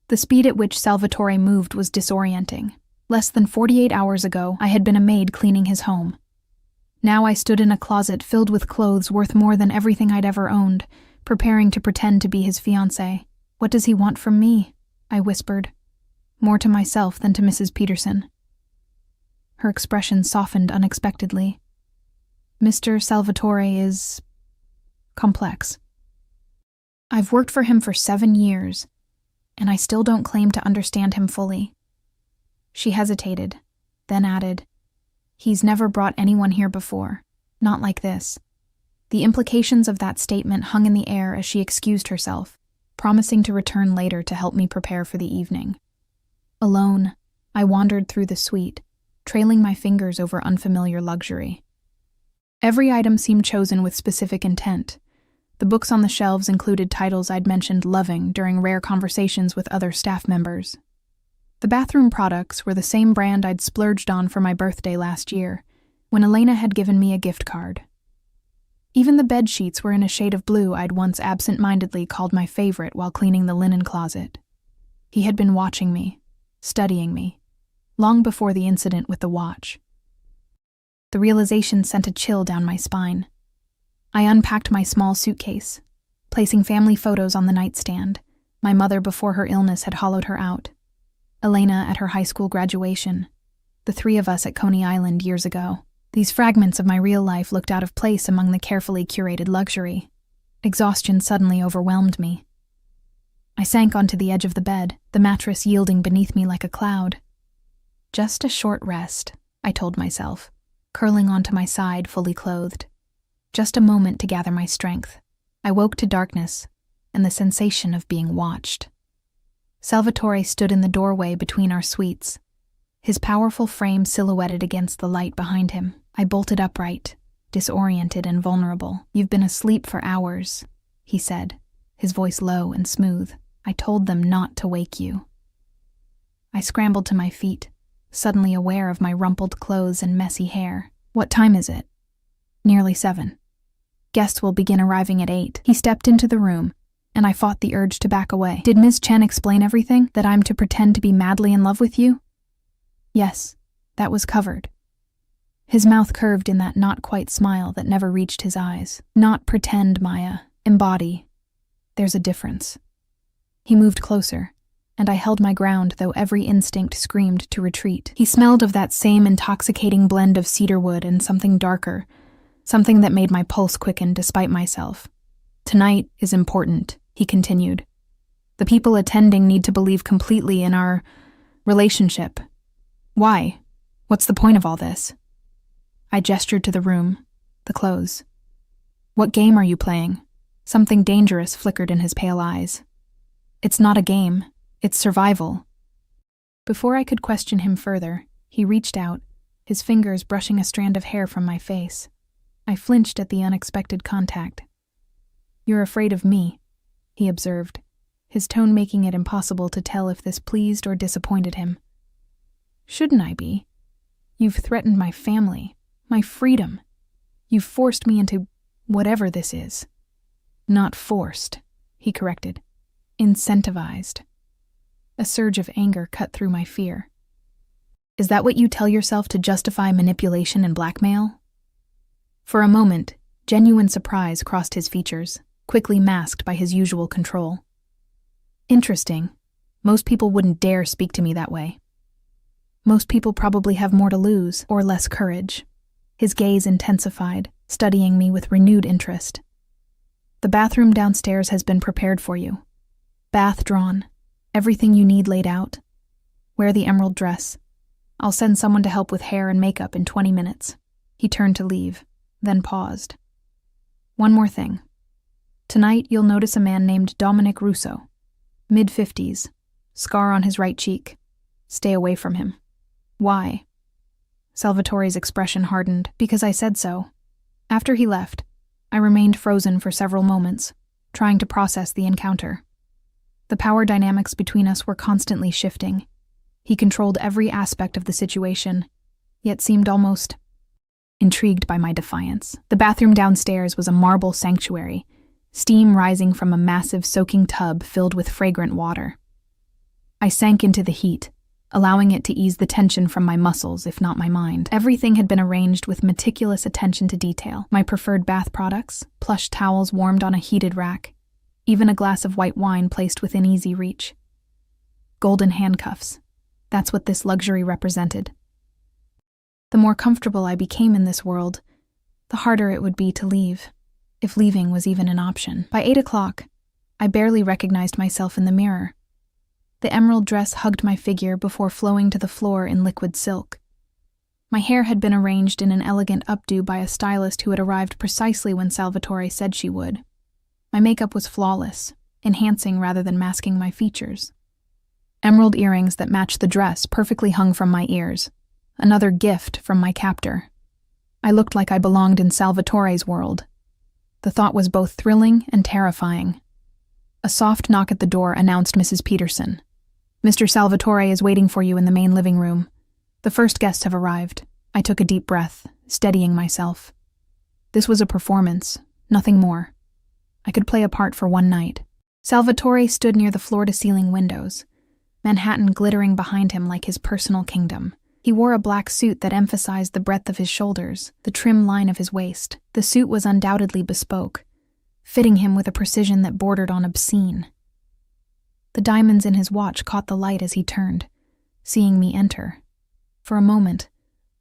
The speed at which Salvatore moved was disorienting. Less than 48 hours ago, I had been a maid cleaning his home. Now I stood in a closet filled with clothes worth more than everything I'd ever owned, preparing to pretend to be his fiancée. "What does he want from me?" I whispered, more to myself than to Mrs. Peterson. Her expression softened unexpectedly. "Mr. Salvatore is complex. I've worked for him for 7 years, and I still don't claim to understand him fully." She hesitated, then added, "He's never brought anyone here before, not like this." The implications of that statement hung in the air as she excused herself, promising to return later to help me prepare for the evening. Alone, I wandered through the suite, trailing my fingers over unfamiliar luxury. Every item seemed chosen with specific intent. The books on the shelves included titles I'd mentioned loving during rare conversations with other staff members. The bathroom products were the same brand I'd splurged on for my birthday last year, when Elena had given me a gift card. Even the bed sheets were in a shade of blue I'd once absent-mindedly called my favorite while cleaning the linen closet. He had been watching me, studying me, long before the incident with the watch. The realization sent a chill down my spine. I unpacked my small suitcase, placing family photos on the nightstand. My mother before her illness had hollowed her out. Elena at her high school graduation. The 3 of us at Coney Island years ago. These fragments of my real life looked out of place among the carefully curated luxury. Exhaustion suddenly overwhelmed me. I sank onto the edge of the bed, the mattress yielding beneath me like a cloud. Just a short rest, I told myself, curling onto my side fully clothed. Just a moment to gather my strength. I woke to darkness and the sensation of being watched. Salvatore stood in the doorway between our suites, his powerful frame silhouetted against the light behind him. I bolted upright, disoriented and vulnerable. "You've been asleep for hours," he said, his voice low and smooth. "I told them not to wake you." I scrambled to my feet, suddenly aware of my rumpled clothes and messy hair. "What time is it?" "Nearly 7. Guests will begin arriving at 8. He stepped into the room, and I fought the urge to back away. "Did Ms. Chen explain everything? That I'm to pretend to be madly in love with you?" "Yes, that was covered." His mouth curved in that not-quite smile that never reached his eyes. "Not pretend, Maya. Embody. There's a difference." He moved closer, and I held my ground though every instinct screamed to retreat. He smelled of that same intoxicating blend of cedarwood and something darker, something that made my pulse quicken despite myself. "Tonight is important," he continued. "The people attending need to believe completely in our relationship." "Why? What's the point of all this?" I gestured to the room, the clothes. "What game are you playing?" Something dangerous flickered in his pale eyes. "It's not a game, it's survival." Before I could question him further, he reached out, his fingers brushing a strand of hair from my face. I flinched at the unexpected contact. "You're afraid of me," he observed, his tone making it impossible to tell if this pleased or disappointed him. "Shouldn't I be? You've threatened my family, my freedom. You've forced me into whatever this is." "Not forced," he corrected. "Incentivized." A surge of anger cut through my fear. "Is that what you tell yourself to justify manipulation and blackmail?" For a moment, genuine surprise crossed his features, quickly masked by his usual control. "Interesting. Most people wouldn't dare speak to me that way. Most people probably have more to lose, or less courage." His gaze intensified, studying me with renewed interest. "The bathroom downstairs has been prepared for you. Bath drawn. Everything you need laid out. Wear the emerald dress. I'll send someone to help with hair and makeup in 20 minutes. He turned to leave, then paused. "One more thing. Tonight you'll notice a man named Dominic Russo. Mid-50s. Scar on his right cheek. Stay away from him." "Why?" Salvatore's expression hardened. "Because I said so." After he left, I remained frozen for several moments, trying to process the encounter. The power dynamics between us were constantly shifting. He controlled every aspect of the situation, yet seemed almost intrigued by my defiance. The bathroom downstairs was a marble sanctuary, steam rising from a massive soaking tub filled with fragrant water. I sank into the heat, allowing it to ease the tension from my muscles, if not my mind. Everything had been arranged with meticulous attention to detail. My preferred bath products, plush towels warmed on a heated rack, even a glass of white wine placed within easy reach. Golden handcuffs. That's what this luxury represented. The more comfortable I became in this world, the harder it would be to leave, if leaving was even an option. By 8 o'clock, I barely recognized myself in the mirror. The emerald dress hugged my figure before flowing to the floor in liquid silk. My hair had been arranged in an elegant updo by a stylist who had arrived precisely when Salvatore said she would. My makeup was flawless, enhancing rather than masking my features. Emerald earrings that matched the dress perfectly hung from my ears, another gift from my captor. I looked like I belonged in Salvatore's world. The thought was both thrilling and terrifying. A soft knock at the door announced Mrs. Peterson. "Mr. Salvatore is waiting for you in the main living room. The first guests have arrived." I took a deep breath, steadying myself. This was a performance, nothing more. I could play a part for one night. Salvatore stood near the floor-to-ceiling windows, Manhattan glittering behind him like his personal kingdom. He wore a black suit that emphasized the breadth of his shoulders, the trim line of his waist. The suit was undoubtedly bespoke, fitting him with a precision that bordered on obscene. The diamonds in his watch caught the light as he turned, seeing me enter. For a moment,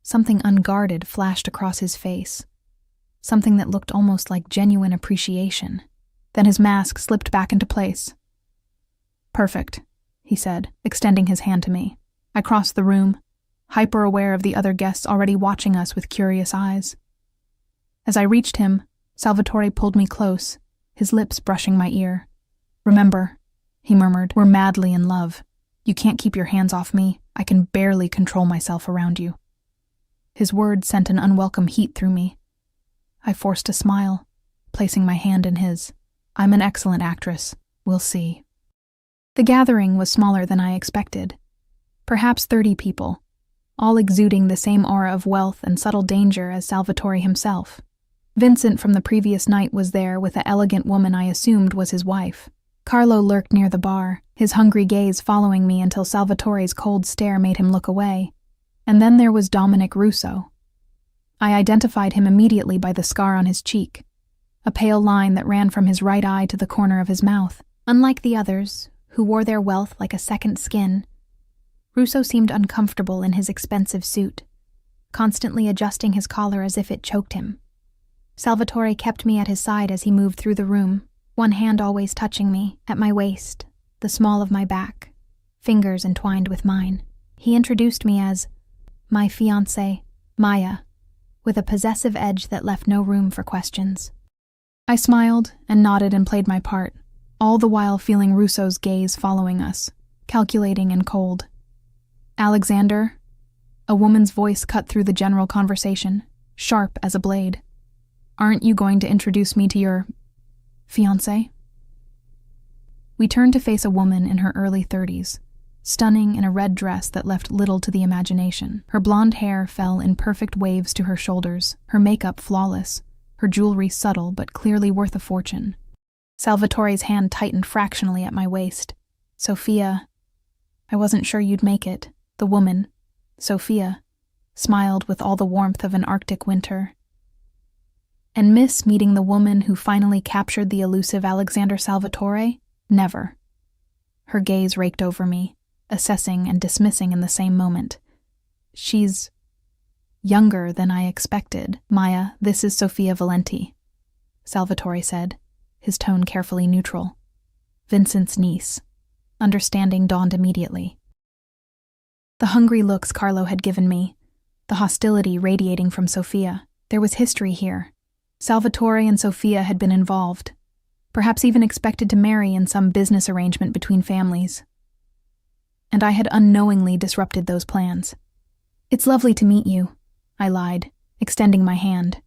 something unguarded flashed across his face, something that looked almost like genuine appreciation. Then his mask slipped back into place. "Perfect," he said, extending his hand to me. I crossed the room, hyper-aware of the other guests already watching us with curious eyes. As I reached him, Salvatore pulled me close, his lips brushing my ear. "Remember," he murmured, "we're madly in love. You can't keep your hands off me. I can barely control myself around you." His words sent an unwelcome heat through me. I forced a smile, placing my hand in his. "I'm an excellent actress. We'll see." The gathering was smaller than I expected. Perhaps 30 people, all exuding the same aura of wealth and subtle danger as Salvatore himself. Vincent from the previous night was there with the elegant woman I assumed was his wife. Carlo lurked near the bar, his hungry gaze following me until Salvatore's cold stare made him look away. And then there was Dominic Russo. I identified him immediately by the scar on his cheek, a pale line that ran from his right eye to the corner of his mouth. Unlike the others, who wore their wealth like a second skin, Russo seemed uncomfortable in his expensive suit, constantly adjusting his collar as if it choked him. Salvatore kept me at his side as he moved through the room, one hand always touching me, at my waist, the small of my back, fingers entwined with mine. He introduced me as my fiancée, Maya, with a possessive edge that left no room for questions. I smiled and nodded and played my part, all the while feeling Russo's gaze following us, calculating and cold. "Alexander," a woman's voice cut through the general conversation, sharp as a blade. "Aren't you going to introduce me to your fiancé?" We turned to face a woman in her early 30s, stunning in a red dress that left little to the imagination. Her blonde hair fell in perfect waves to her shoulders, her makeup flawless, her jewelry subtle but clearly worth a fortune. Salvatore's hand tightened fractionally at my waist. "Sophia, I wasn't sure you'd make it." The woman, Sophia, smiled with all the warmth of an Arctic winter. And miss meeting the woman who finally captured the elusive Alexander Salvatore? Never. Her gaze raked over me, assessing and dismissing in the same moment. "She's younger than I expected. Maya, this is Sofia Valenti," Salvatore said, his tone carefully neutral. "Vincent's niece." Understanding dawned immediately. The hungry looks Carlo had given me, the hostility radiating from Sofia. There was history here. Salvatore and Sofia had been involved, perhaps even expected to marry in some business arrangement between families. And I had unknowingly disrupted those plans. "It's lovely to meet you," I lied, extending my hand.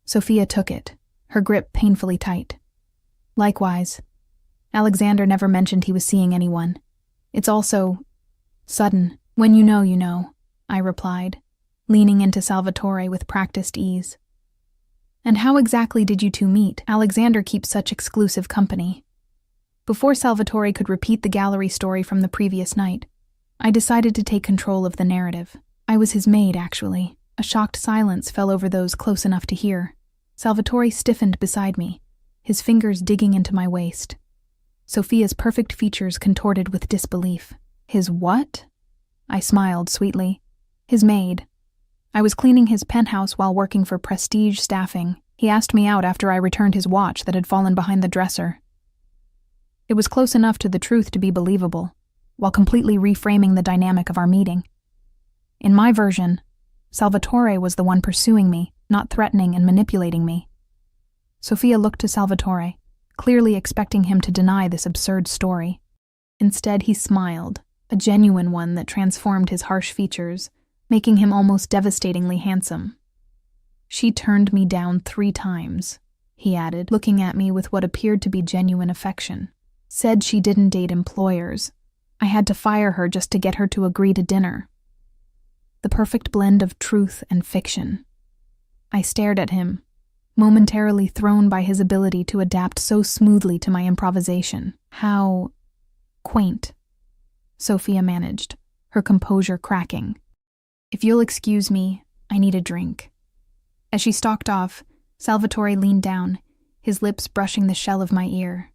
Sofia took it, her grip painfully tight. "Likewise. Alexander never mentioned he was seeing anyone. It's also sudden. When you know," I replied, leaning into Salvatore with practiced ease. "And how exactly did you two meet? Alexander keeps such exclusive company." Before Salvatore could repeat the gallery story from the previous night, I decided to take control of the narrative. I was his maid, actually. A shocked silence fell over those close enough to hear. Salvatore stiffened beside me, his fingers digging into my waist. Sophia's perfect features contorted with disbelief. "His what?" I smiled sweetly. "His maid. I was cleaning his penthouse while working for Prestige Staffing. He asked me out after I returned his watch that had fallen behind the dresser." It was close enough to the truth to be believable, while completely reframing the dynamic of our meeting. In my version, Salvatore was the one pursuing me, not threatening and manipulating me. Sofia looked to Salvatore, clearly expecting him to deny this absurd story. Instead, he smiled, a genuine one that transformed his harsh features, making him almost devastatingly handsome. "She turned me down 3 times, he added, looking at me with what appeared to be genuine affection. "Said she didn't date employers. I had to fire her just to get her to agree to dinner." The perfect blend of truth and fiction. I stared at him, momentarily thrown by his ability to adapt so smoothly to my improvisation. How quaint, Sophia managed, her composure cracking. "If you'll excuse me, I need a drink." As she stalked off, Salvatore leaned down, his lips brushing the shell of my ear.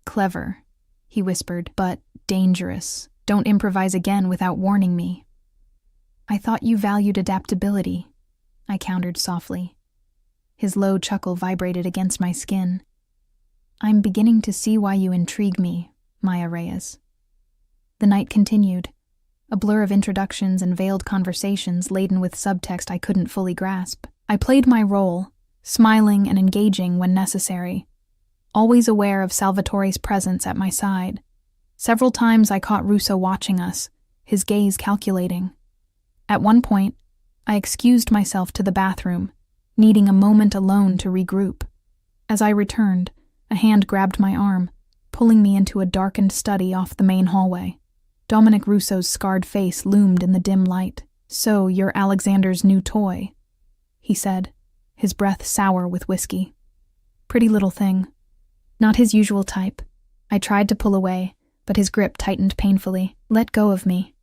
"Clever," he whispered, "but dangerous. Don't improvise again without warning me." "I thought you valued adaptability," I countered softly. His low chuckle vibrated against my skin. I'm beginning to see why you intrigue me, Maya Reyes. The night continued, a blur of introductions and veiled conversations laden with subtext I couldn't fully grasp. I played my role, smiling and engaging when necessary, always aware of Salvatore's presence at my side. Several times I caught Russo watching us, his gaze calculating. At one point, I excused myself to the bathroom, needing a moment alone to regroup. As I returned, a hand grabbed my arm, pulling me into a darkened study off the main hallway. Dominic Russo's scarred face loomed in the dim light. "So, you're Alexander's new toy," he said, his breath sour with whiskey. "Pretty little thing." Not his usual type. I tried to pull away, but his grip tightened painfully. "Let go of me.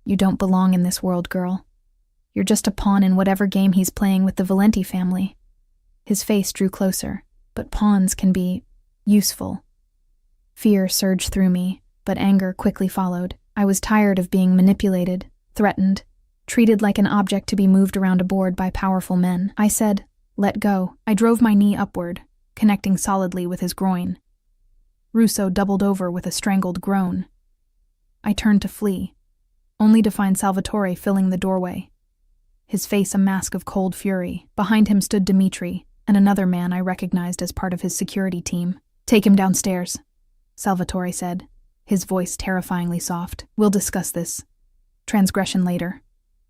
You don't belong in this world, girl. You're just a pawn in whatever game he's playing with the Valenti family." His face drew closer, but pawns can be useful. Fear surged through me, but anger quickly followed. I was tired of being manipulated, threatened, treated like an object to be moved around a board by powerful men. I said, "Let go." I drove my knee upward, connecting solidly with his groin. Russo doubled over with a strangled groan. I turned to flee, only to find Salvatore filling the doorway, his face a mask of cold fury. Behind him stood Dimitri, and another man I recognized as part of his security team. "Take him downstairs," Salvatore said, his voice terrifyingly soft. "We'll discuss this transgression later."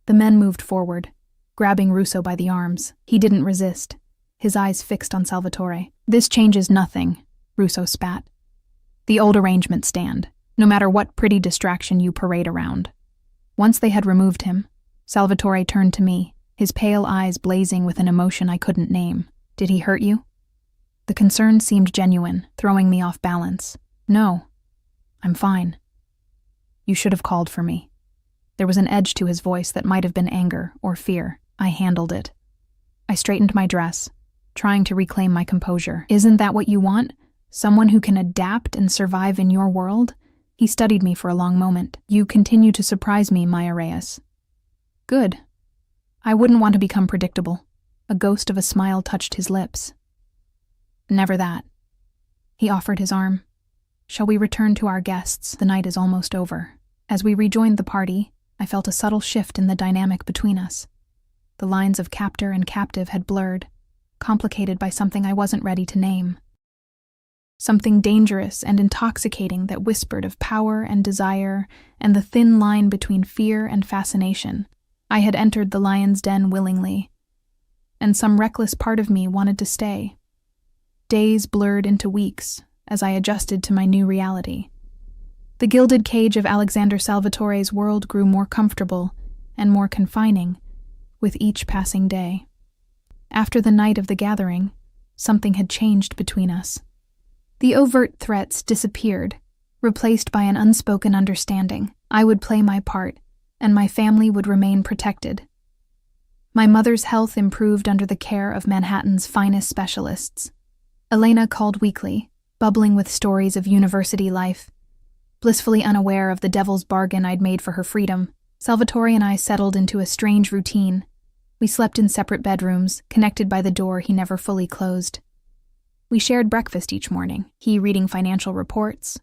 The men moved forward, grabbing Russo by the arms. He didn't resist, his eyes fixed on Salvatore. "This changes nothing," Russo spat. "The old arrangements stand, no matter what pretty distraction you parade around." Once they had removed him, Salvatore turned to me, his pale eyes blazing with an emotion I couldn't name. "Did he hurt you?" The concern seemed genuine, throwing me off balance. "No. I'm fine." "You should have called for me." There was an edge to his voice that might have been anger or fear. I handled it. I straightened my dress, trying to reclaim my composure. "Isn't that what you want? Someone who can adapt and survive in your world?" He studied me for a long moment. "You continue to surprise me, Maya Reyes." "Good. I wouldn't want to become predictable." A ghost of a smile touched his lips. "Never that." He offered his arm. "Shall we return to our guests? The night is almost over." As we rejoined the party, I felt a subtle shift in the dynamic between us. The lines of captor and captive had blurred, complicated by something I wasn't ready to name. Something dangerous and intoxicating that whispered of power and desire and the thin line between fear and fascination. I had entered the lion's den willingly, and some reckless part of me wanted to stay. Days blurred into weeks as I adjusted to my new reality. The gilded cage of Alexander Salvatore's world grew more comfortable and more confining with each passing day. After the night of the gathering, something had changed between us. The overt threats disappeared, replaced by an unspoken understanding. I would play my part, and my family would remain protected. My mother's health improved under the care of Manhattan's finest specialists. Elena called weekly, bubbling with stories of university life. Blissfully unaware of the devil's bargain I'd made for her freedom, Salvatore and I settled into a strange routine. We slept in separate bedrooms, connected by the door he never fully closed. We shared breakfast each morning, he reading financial reports,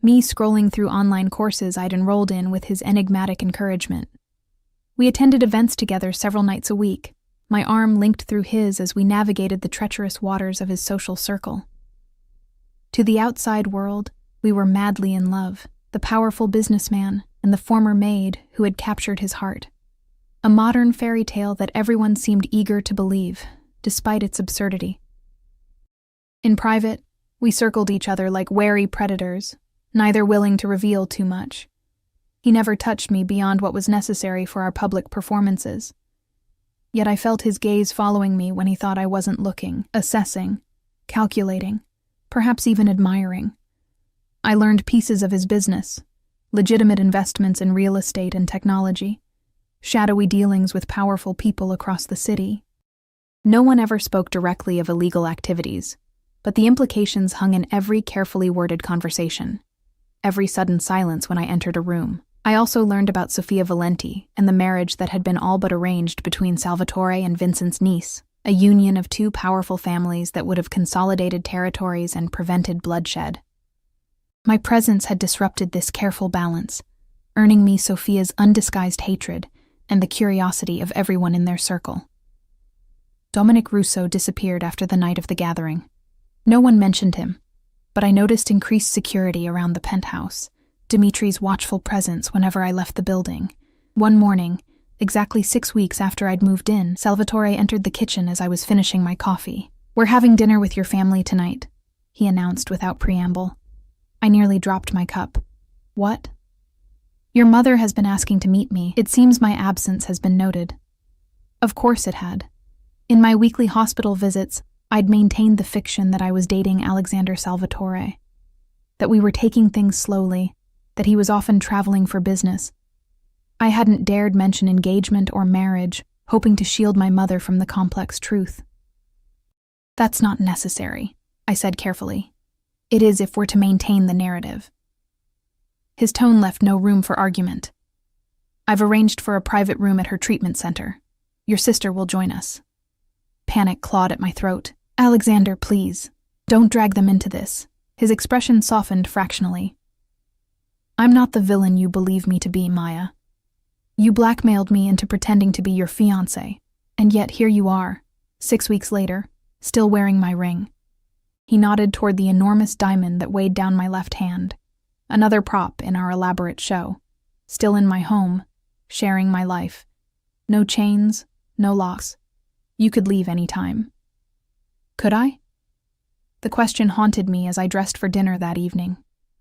me scrolling through online courses I'd enrolled in with his enigmatic encouragement. We attended events together several nights a week, my arm linked through his as we navigated the treacherous waters of his social circle. To the outside world, we were madly in love, the powerful businessman and the former maid who had captured his heart. A modern fairy tale that everyone seemed eager to believe, despite its absurdity. In private, we circled each other like wary predators, neither willing to reveal too much. He never touched me beyond what was necessary for our public performances. Yet I felt his gaze following me when he thought I wasn't looking, assessing, calculating, perhaps even admiring. I learned pieces of his business, legitimate investments in real estate and technology, shadowy dealings with powerful people across the city. No one ever spoke directly of illegal activities, but the implications hung in every carefully worded conversation, every sudden silence when I entered a room. I also learned about Sofia Valenti and the marriage that had been all but arranged between Salvatore and Vincent's niece. a union of two powerful families that would have consolidated territories and prevented bloodshed. My presence had disrupted this careful balance, earning me Sophia's undisguised hatred and the curiosity of everyone in their circle. Dominic Rousseau disappeared after the night of the gathering. No one mentioned him, but I noticed increased security around the penthouse, Dimitri's watchful presence whenever I left the building. One morning, exactly 6 weeks after I'd moved in, Salvatore entered the kitchen as I was finishing my coffee. "We're having dinner with your family tonight," he announced without preamble. I nearly dropped my cup. "What?" "Your mother has been asking to meet me. It seems my absence has been noted." Of course it had. In my weekly hospital visits, I'd maintained the fiction that I was dating Alexander Salvatore, that we were taking things slowly, that he was often traveling for business. I hadn't dared mention engagement or marriage, hoping to shield my mother from the complex truth. "That's not necessary," I said carefully. "It is if we're to maintain the narrative." His tone left no room for argument. "I've arranged for a private room at her treatment center. Your sister will join us." Panic clawed at my throat. "Alexander, please, don't drag them into this." His expression softened fractionally. "I'm not the villain you believe me to be, Maya. You blackmailed me into pretending to be your fiancé, and yet here you are, 6 weeks later, still wearing my ring." He nodded toward the enormous diamond that weighed down my left hand, another prop in our elaborate show, still in my home, sharing my life. No chains, no locks. You could leave any time. Could I? The question haunted me as I dressed for dinner that evening.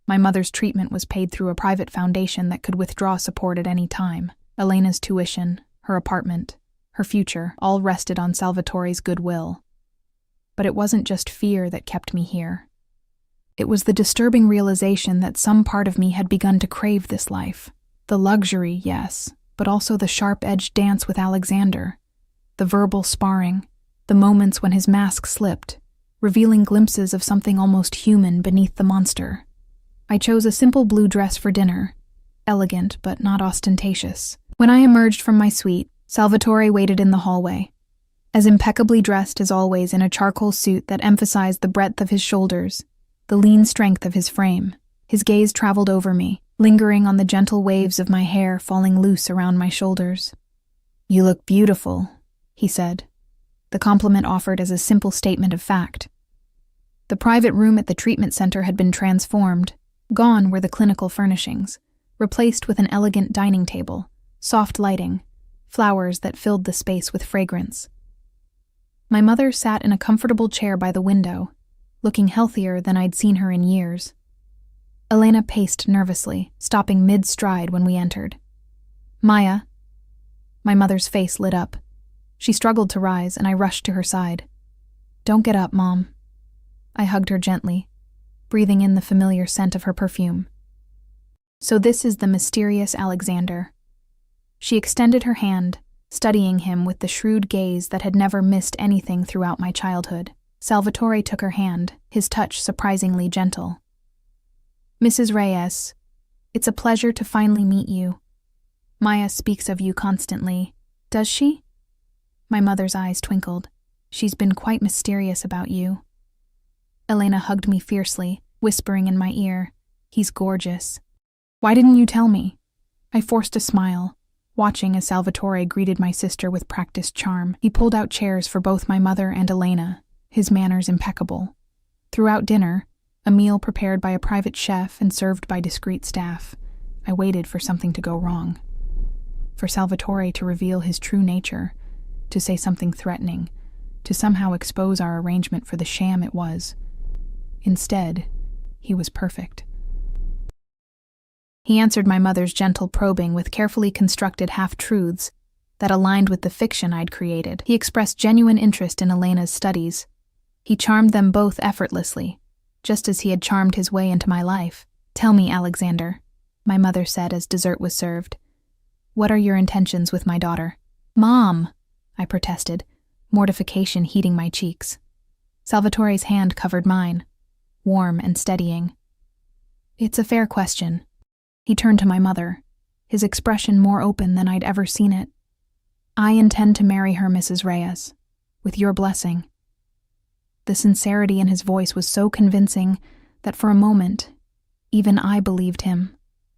My mother's treatment was paid through a private foundation that could withdraw support at any time. Elena's tuition, her apartment, her future, all rested on Salvatore's goodwill. But it wasn't just fear that kept me here. It was the disturbing realization that some part of me had begun to crave this life. The luxury, yes, but also the sharp-edged dance with Alexander, the verbal sparring, the moments when his mask slipped, revealing glimpses of something almost human beneath the monster. I chose a simple blue dress for dinner, elegant but not ostentatious. When I emerged from my suite, Salvatore waited in the hallway, as impeccably dressed as always in a charcoal suit that emphasized the breadth of his shoulders, the lean strength of his frame. His gaze traveled over me, lingering on the gentle waves of my hair falling loose around my shoulders. "You look beautiful," he said, the compliment offered as a simple statement of fact. The private room at the treatment center had been transformed. Gone were the clinical furnishings, replaced with an elegant dining table, soft lighting, flowers that filled the space with fragrance. My mother sat in a comfortable chair by the window, looking healthier than I'd seen her in years. Elena paced nervously, stopping mid-stride when we entered. "Maya." My mother's face lit up. She struggled to rise, and I rushed to her side. "Don't get up, Mom." I hugged her gently, breathing in the familiar scent of her perfume. "So this is the mysterious Alexander." She extended her hand, studying him with the shrewd gaze that had never missed anything throughout my childhood. Salvatore took her hand, his touch surprisingly gentle. "Mrs. Reyes, it's a pleasure to finally meet you. Maya speaks of you constantly. Does she?" My mother's eyes twinkled. "She's been quite mysterious about you." Elena hugged me fiercely, whispering in my ear, "He's gorgeous." "Why didn't you tell me?" I forced a smile, watching as Salvatore greeted my sister with practiced charm. He pulled out chairs for both my mother and Elena, his manners impeccable. Throughout dinner, a meal prepared by a private chef and served by discreet staff, I waited for something to go wrong. For Salvatore to reveal his true nature, to say something threatening, to somehow expose our arrangement for the sham it was. Instead, he was perfect. He answered my mother's gentle probing with carefully constructed half-truths that aligned with the fiction I'd created. He expressed genuine interest in Elena's studies. He charmed them both effortlessly, just as he had charmed his way into my life. "Tell me, Alexander," my mother said as dessert was served. "What are your intentions with my daughter?" "Mom," I protested, mortification heating my cheeks. Salvatore's hand covered mine, warm and steadying. "It's a fair question." He turned to my mother, his expression more open than I'd ever seen it. "I intend to marry her, Mrs. Reyes. With your blessing." The sincerity in his voice was so convincing that for a moment, even I believed him.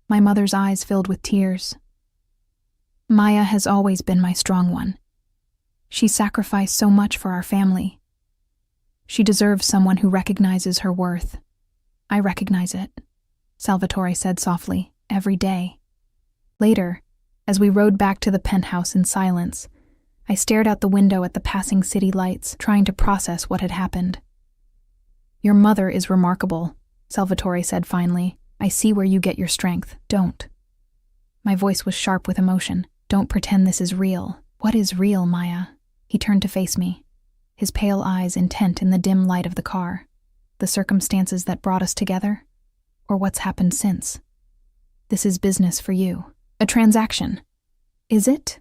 My mother's eyes filled with tears. "Maya has always been my strong one. She sacrificed so much for our family. She deserves someone who recognizes her worth." "I recognize it," Salvatore said softly, "every day." Later, as we rode back to the penthouse in silence, I stared out the window at the passing city lights, trying to process what had happened. "Your mother is remarkable," Salvatore said finally. "I see where you get your strength. Don't." My voice was sharp with emotion. "Don't pretend this is real." "What is real, Maya?" He turned to face me, his pale eyes intent in the dim light of the car. "The circumstances that brought us together? Or what's happened since? This is business for you. A transaction." "Is it?"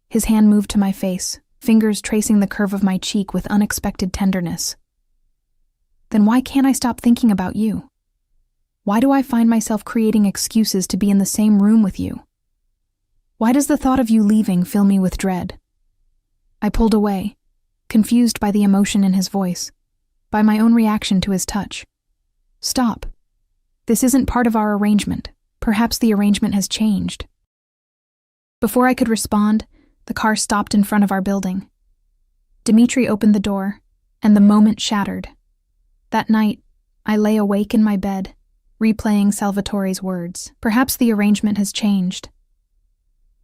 His hand moved to my face, fingers tracing the curve of my cheek with unexpected tenderness. "Then why can't I stop thinking about you? Why do I find myself creating excuses to be in the same room with you? Why does the thought of you leaving fill me with dread?" I pulled away, confused by the emotion in his voice, by my own reaction to his touch. "Stop. This isn't part of our arrangement. Perhaps the arrangement has changed." Before I could respond, the car stopped in front of our building. Dimitri opened the door, and the moment shattered. That night, I lay awake in my bed, replaying Salvatore's words. Perhaps the arrangement has changed.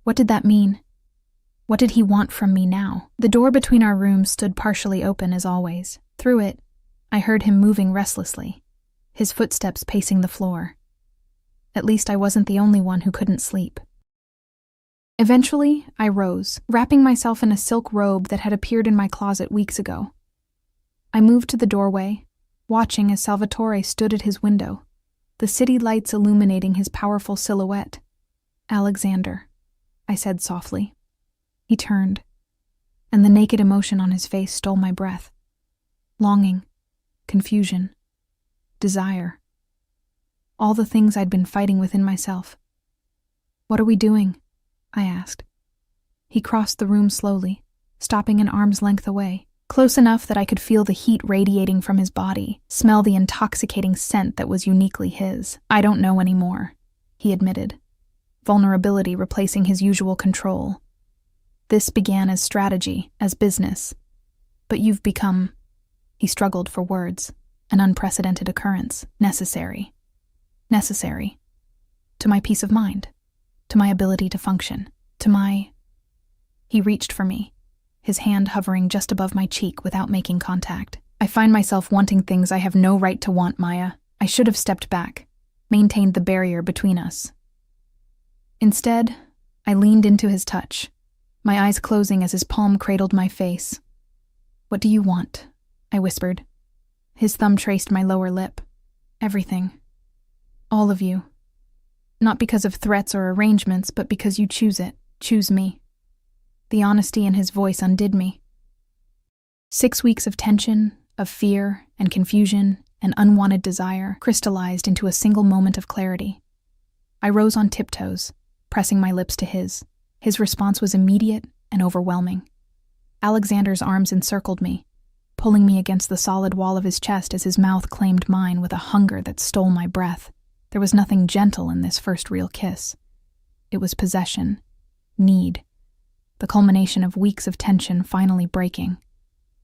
What did that mean? What did he want from me now? The door between our rooms stood partially open as always. Through it, I heard him moving restlessly, his footsteps pacing the floor. At least I wasn't the only one who couldn't sleep. Eventually, I rose, wrapping myself in a silk robe that had appeared in my closet weeks ago. I moved to the doorway, watching as Salvatore stood at his window, the city lights illuminating his powerful silhouette. "Alexander," I said softly. He turned, and the naked emotion on his face stole my breath. Longing, confusion, desire. All the things I'd been fighting within myself. "What are we doing?" I asked. He crossed the room slowly, stopping an arm's length away, close enough that I could feel the heat radiating from his body, smell the intoxicating scent that was uniquely his. "I don't know anymore," he admitted, vulnerability replacing his usual control. "This began as strategy, as business. But you've become," he struggled for words, "an unprecedented occurrence, necessary. Necessary. To my peace of mind, to my ability to function, to my—" He reached for me, his hand hovering just above my cheek without making contact. "I find myself wanting things I have no right to want, Maya. I should have stepped back, maintained the barrier between us." Instead, I leaned into his touch, my eyes closing as his palm cradled my face. "What do you want?" I whispered. His thumb traced my lower lip. "Everything. All of you. Not because of threats or arrangements, but because you choose it. Choose me." The honesty in his voice undid me. 6 weeks of tension, of fear and confusion and unwanted desire crystallized into a single moment of clarity. I rose on tiptoes, pressing my lips to his. His response was immediate and overwhelming. Alexander's arms encircled me, pulling me against the solid wall of his chest as his mouth claimed mine with a hunger that stole my breath. There was nothing gentle in this first real kiss. It was possession, need, the culmination of weeks of tension finally breaking.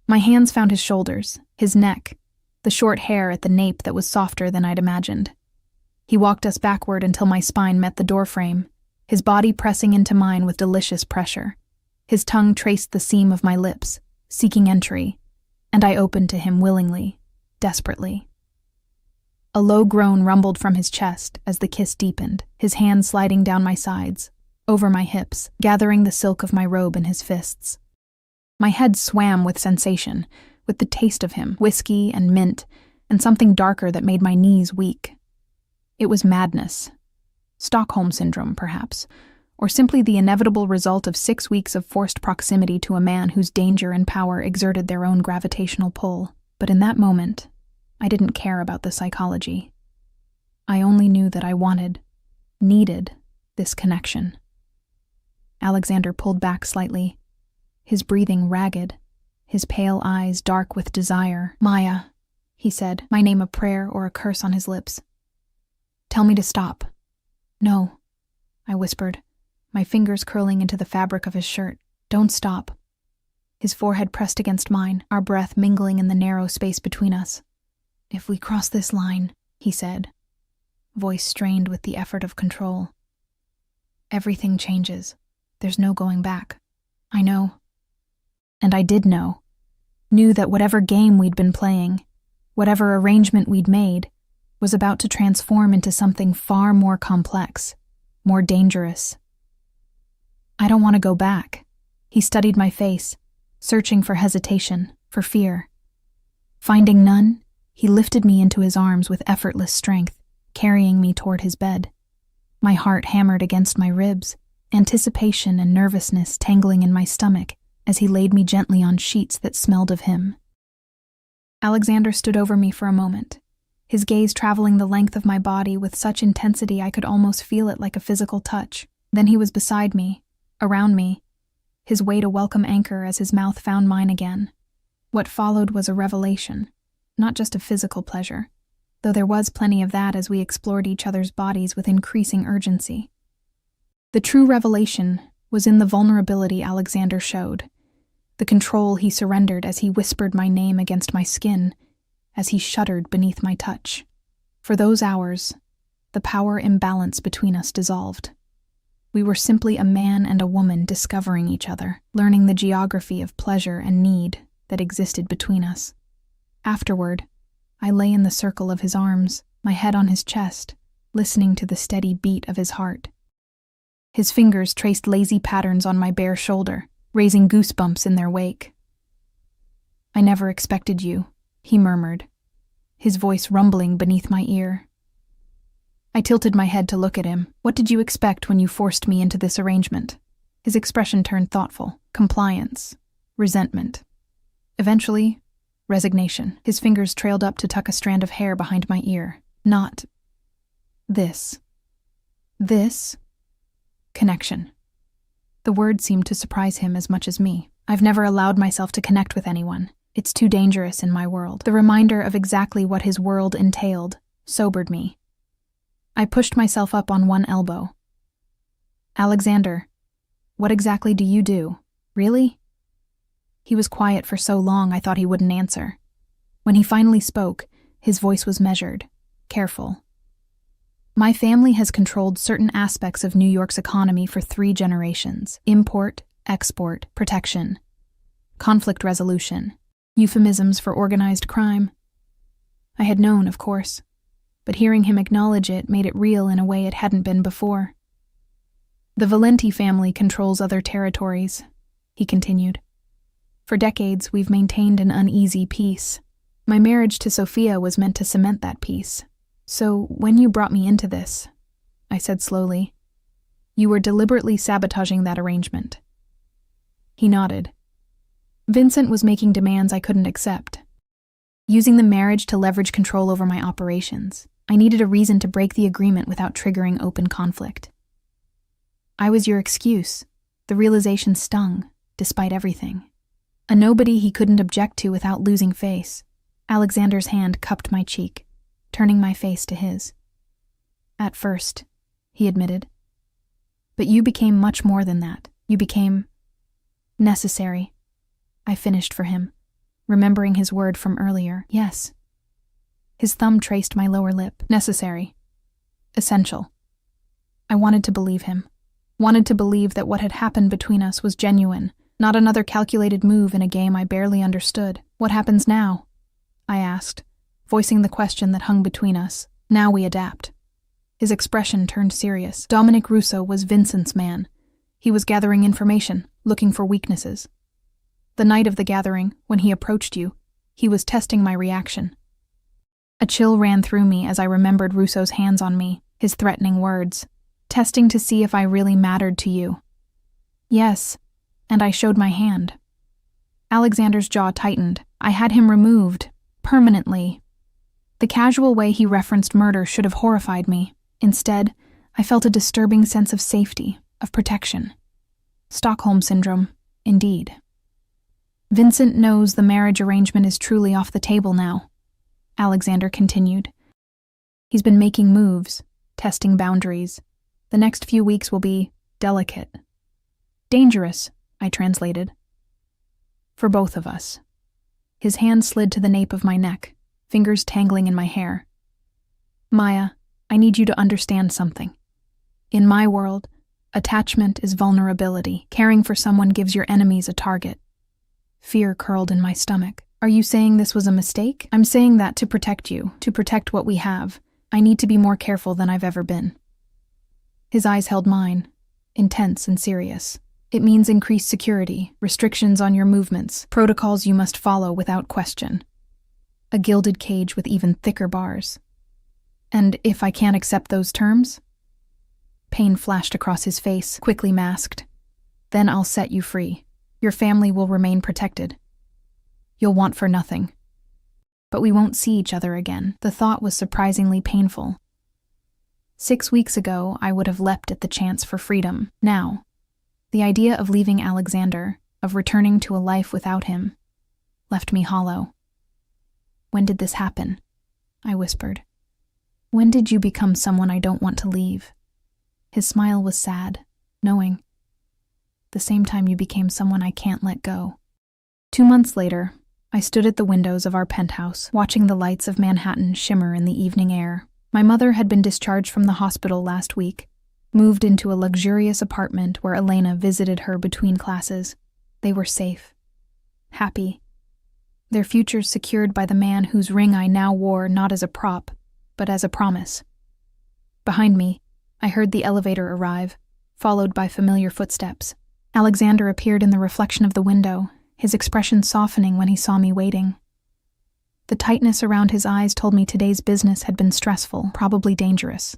My hands found his shoulders, his neck, the short hair at the nape that was softer than I'd imagined. He walked us backward until my spine met the doorframe, his body pressing into mine with delicious pressure. His tongue traced the seam of my lips, seeking entry, and I opened to him willingly, desperately. A low groan rumbled from his chest as the kiss deepened, his hand sliding down my sides, over my hips, gathering the silk of my robe in his fists. My head swam with sensation, with the taste of him, whiskey and mint, and something darker that made my knees weak. It was madness. Stockholm Syndrome, perhaps, or simply the inevitable result of 6 weeks of forced proximity to a man whose danger and power exerted their own gravitational pull. But in that moment, I didn't care about the psychology. I only knew that I wanted, needed, this connection. Alexander pulled back slightly, his breathing ragged, his pale eyes dark with desire. "Maya," he said, my name a prayer or a curse on his lips. "Tell me to stop." "No," I whispered, my fingers curling into the fabric of his shirt. "Don't stop." His forehead pressed against mine, our breath mingling in the narrow space between us. "If we cross this line," he said, voice strained with the effort of control, "everything changes. There's no going back." I know. And I did know. Knew that whatever game we'd been playing, whatever arrangement we'd made, was about to transform into something far more complex, more dangerous. "I don't want to go back." He studied my face, searching for hesitation, for fear. Finding none, he lifted me into his arms with effortless strength, carrying me toward his bed. My heart hammered against my ribs, anticipation and nervousness tangling in my stomach as he laid me gently on sheets that smelled of him. Alexander stood over me for a moment, his gaze traveling the length of my body with such intensity I could almost feel it like a physical touch. Then he was beside me, around me, his weight a welcome anchor as his mouth found mine again. What followed was a revelation, not just of physical pleasure, though there was plenty of that as we explored each other's bodies with increasing urgency. The true revelation was in the vulnerability Alexander showed, the control he surrendered as he whispered my name against my skin, as he shuddered beneath my touch. For those hours, the power imbalance between us dissolved. We were simply a man and a woman discovering each other, learning the geography of pleasure and need that existed between us. Afterward, I lay in the circle of his arms, my head on his chest, listening to the steady beat of his heart. His fingers traced lazy patterns on my bare shoulder, raising goosebumps in their wake. "I never expected you," he murmured, his voice rumbling beneath my ear. I tilted my head to look at him. "What did you expect when you forced me into this arrangement?" His expression turned thoughtful. Compliance. Resentment. Eventually, resignation. His fingers trailed up to tuck a strand of hair behind my ear. "Not this. This connection." The word seemed to surprise him as much as me. "I've never allowed myself to connect with anyone. It's too dangerous in my world." The reminder of exactly what his world entailed sobered me. I pushed myself up on one elbow. "Alexander, what exactly do you do? Really?" He was quiet for so long I thought he wouldn't answer. When he finally spoke, his voice was measured, careful. "My family has controlled certain aspects of New York's economy for 3 generations. Import, export, protection, conflict resolution, euphemisms for organized crime." I had known, of course, but hearing him acknowledge it made it real in a way it hadn't been before. "The Valenti family controls other territories," he continued. "For decades, we've maintained an uneasy peace. My marriage to Sophia was meant to cement that peace. So when you brought me into this," I said slowly, "you were deliberately sabotaging that arrangement." He nodded. "Vincent was making demands I couldn't accept. Using the marriage to leverage control over my operations. I needed a reason to break the agreement without triggering open conflict. I was your excuse. The realization stung, despite everything. A nobody he couldn't object to without losing face." Alexander's hand cupped my cheek, turning my face to his. "At first," he admitted. "But you became much more than that. You became necessary." I finished for him, remembering his word from earlier. "Yes." His thumb traced my lower lip. "Necessary. Essential." I wanted to believe him. Wanted to believe that what had happened between us was genuine, not another calculated move in a game I barely understood. "What happens now?" I asked, voicing the question that hung between us. "Now we adapt." His expression turned serious. Dominic Russo was Vincent's man. He was gathering information, looking for weaknesses. The night of the gathering, when he approached you, he was testing my reaction. A chill ran through me as I remembered Russo's hands on me, his threatening words, testing to see if I really mattered to you. "Yes," and I showed my hand. Alexander's jaw tightened. I had him removed, permanently. The casual way he referenced murder should have horrified me. Instead, I felt a disturbing sense of safety, of protection. Stockholm Syndrome, indeed. Vincent knows the marriage arrangement is truly off the table now, Alexander continued. He's been making moves, testing boundaries. The next few weeks will be delicate. Dangerous, I translated. For both of us. His hand slid to the nape of my neck, fingers tangling in my hair. Maya, I need you to understand something. In my world, attachment is vulnerability. Caring for someone gives your enemies a target. Fear curled in my stomach. Are you saying this was a mistake? I'm saying that to protect you, to protect what we have. I need to be more careful than I've ever been. His eyes held mine, intense and serious. It means increased security, restrictions on your movements, protocols you must follow without question. A gilded cage with even thicker bars. And if I can't accept those terms? Pain flashed across his face, quickly masked. Then I'll set you free. Your family will remain protected. You'll want for nothing. But we won't see each other again. The thought was surprisingly painful. 6 weeks ago, I would have leapt at the chance for freedom. Now, the idea of leaving Alexander, of returning to a life without him, left me hollow. When did this happen? I whispered. When did you become someone I don't want to leave? His smile was sad, knowing. The same time you became someone I can't let go. 2 months later, I stood at the windows of our penthouse, watching the lights of Manhattan shimmer in the evening air. My mother had been discharged from the hospital last week, moved into a luxurious apartment where Elena visited her between classes. They were safe, happy, their futures secured by the man whose ring I now wore not as a prop, but as a promise. Behind me, I heard the elevator arrive, followed by familiar footsteps. Alexander appeared in the reflection of the window, his expression softening when he saw me waiting. The tightness around his eyes told me today's business had been stressful, probably dangerous.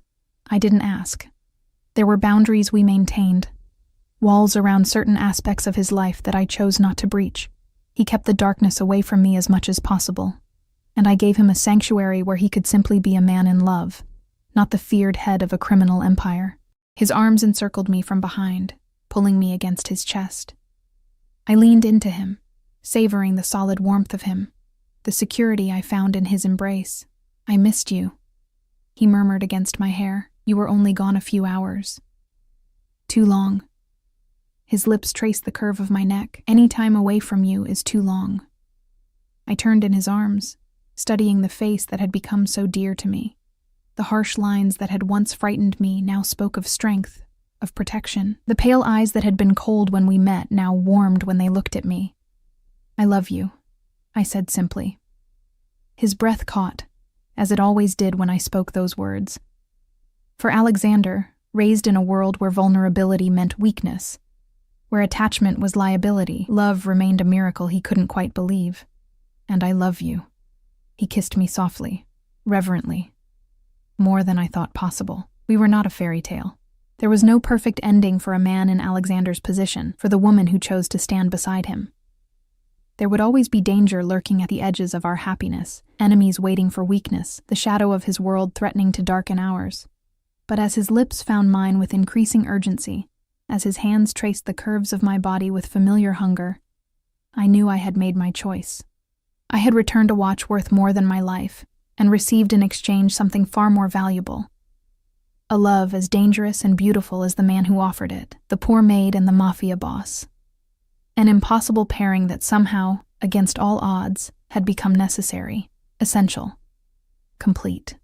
I didn't ask. There were boundaries we maintained, walls around certain aspects of his life that I chose not to breach. He kept the darkness away from me as much as possible, and I gave him a sanctuary where he could simply be a man in love, not the feared head of a criminal empire. His arms encircled me from behind, pulling me against his chest. I leaned into him, savoring the solid warmth of him, the security I found in his embrace. I missed you, he murmured against my hair. You were only gone a few hours. Too long. His lips traced the curve of my neck. Any time away from you is too long. I turned in his arms, studying the face that had become so dear to me. The harsh lines that had once frightened me now spoke of strength, of protection. The pale eyes that had been cold when we met now warmed when they looked at me. I love you, I said simply. His breath caught, as it always did when I spoke those words. For Alexander, raised in a world where vulnerability meant weakness, where attachment was liability, love remained a miracle he couldn't quite believe. And I love you. He kissed me softly, reverently. More than I thought possible. We were not a fairy tale. There was no perfect ending for a man in Alexander's position, for the woman who chose to stand beside him. There would always be danger lurking at the edges of our happiness, enemies waiting for weakness, the shadow of his world threatening to darken ours. But as his lips found mine with increasing urgency, as his hands traced the curves of my body with familiar hunger, I knew I had made my choice. I had returned a watch worth more than my life, and received in exchange something far more valuable. A love as dangerous and beautiful as the man who offered it, the poor maid and the mafia boss. An impossible pairing that somehow, against all odds, had become necessary, essential, complete.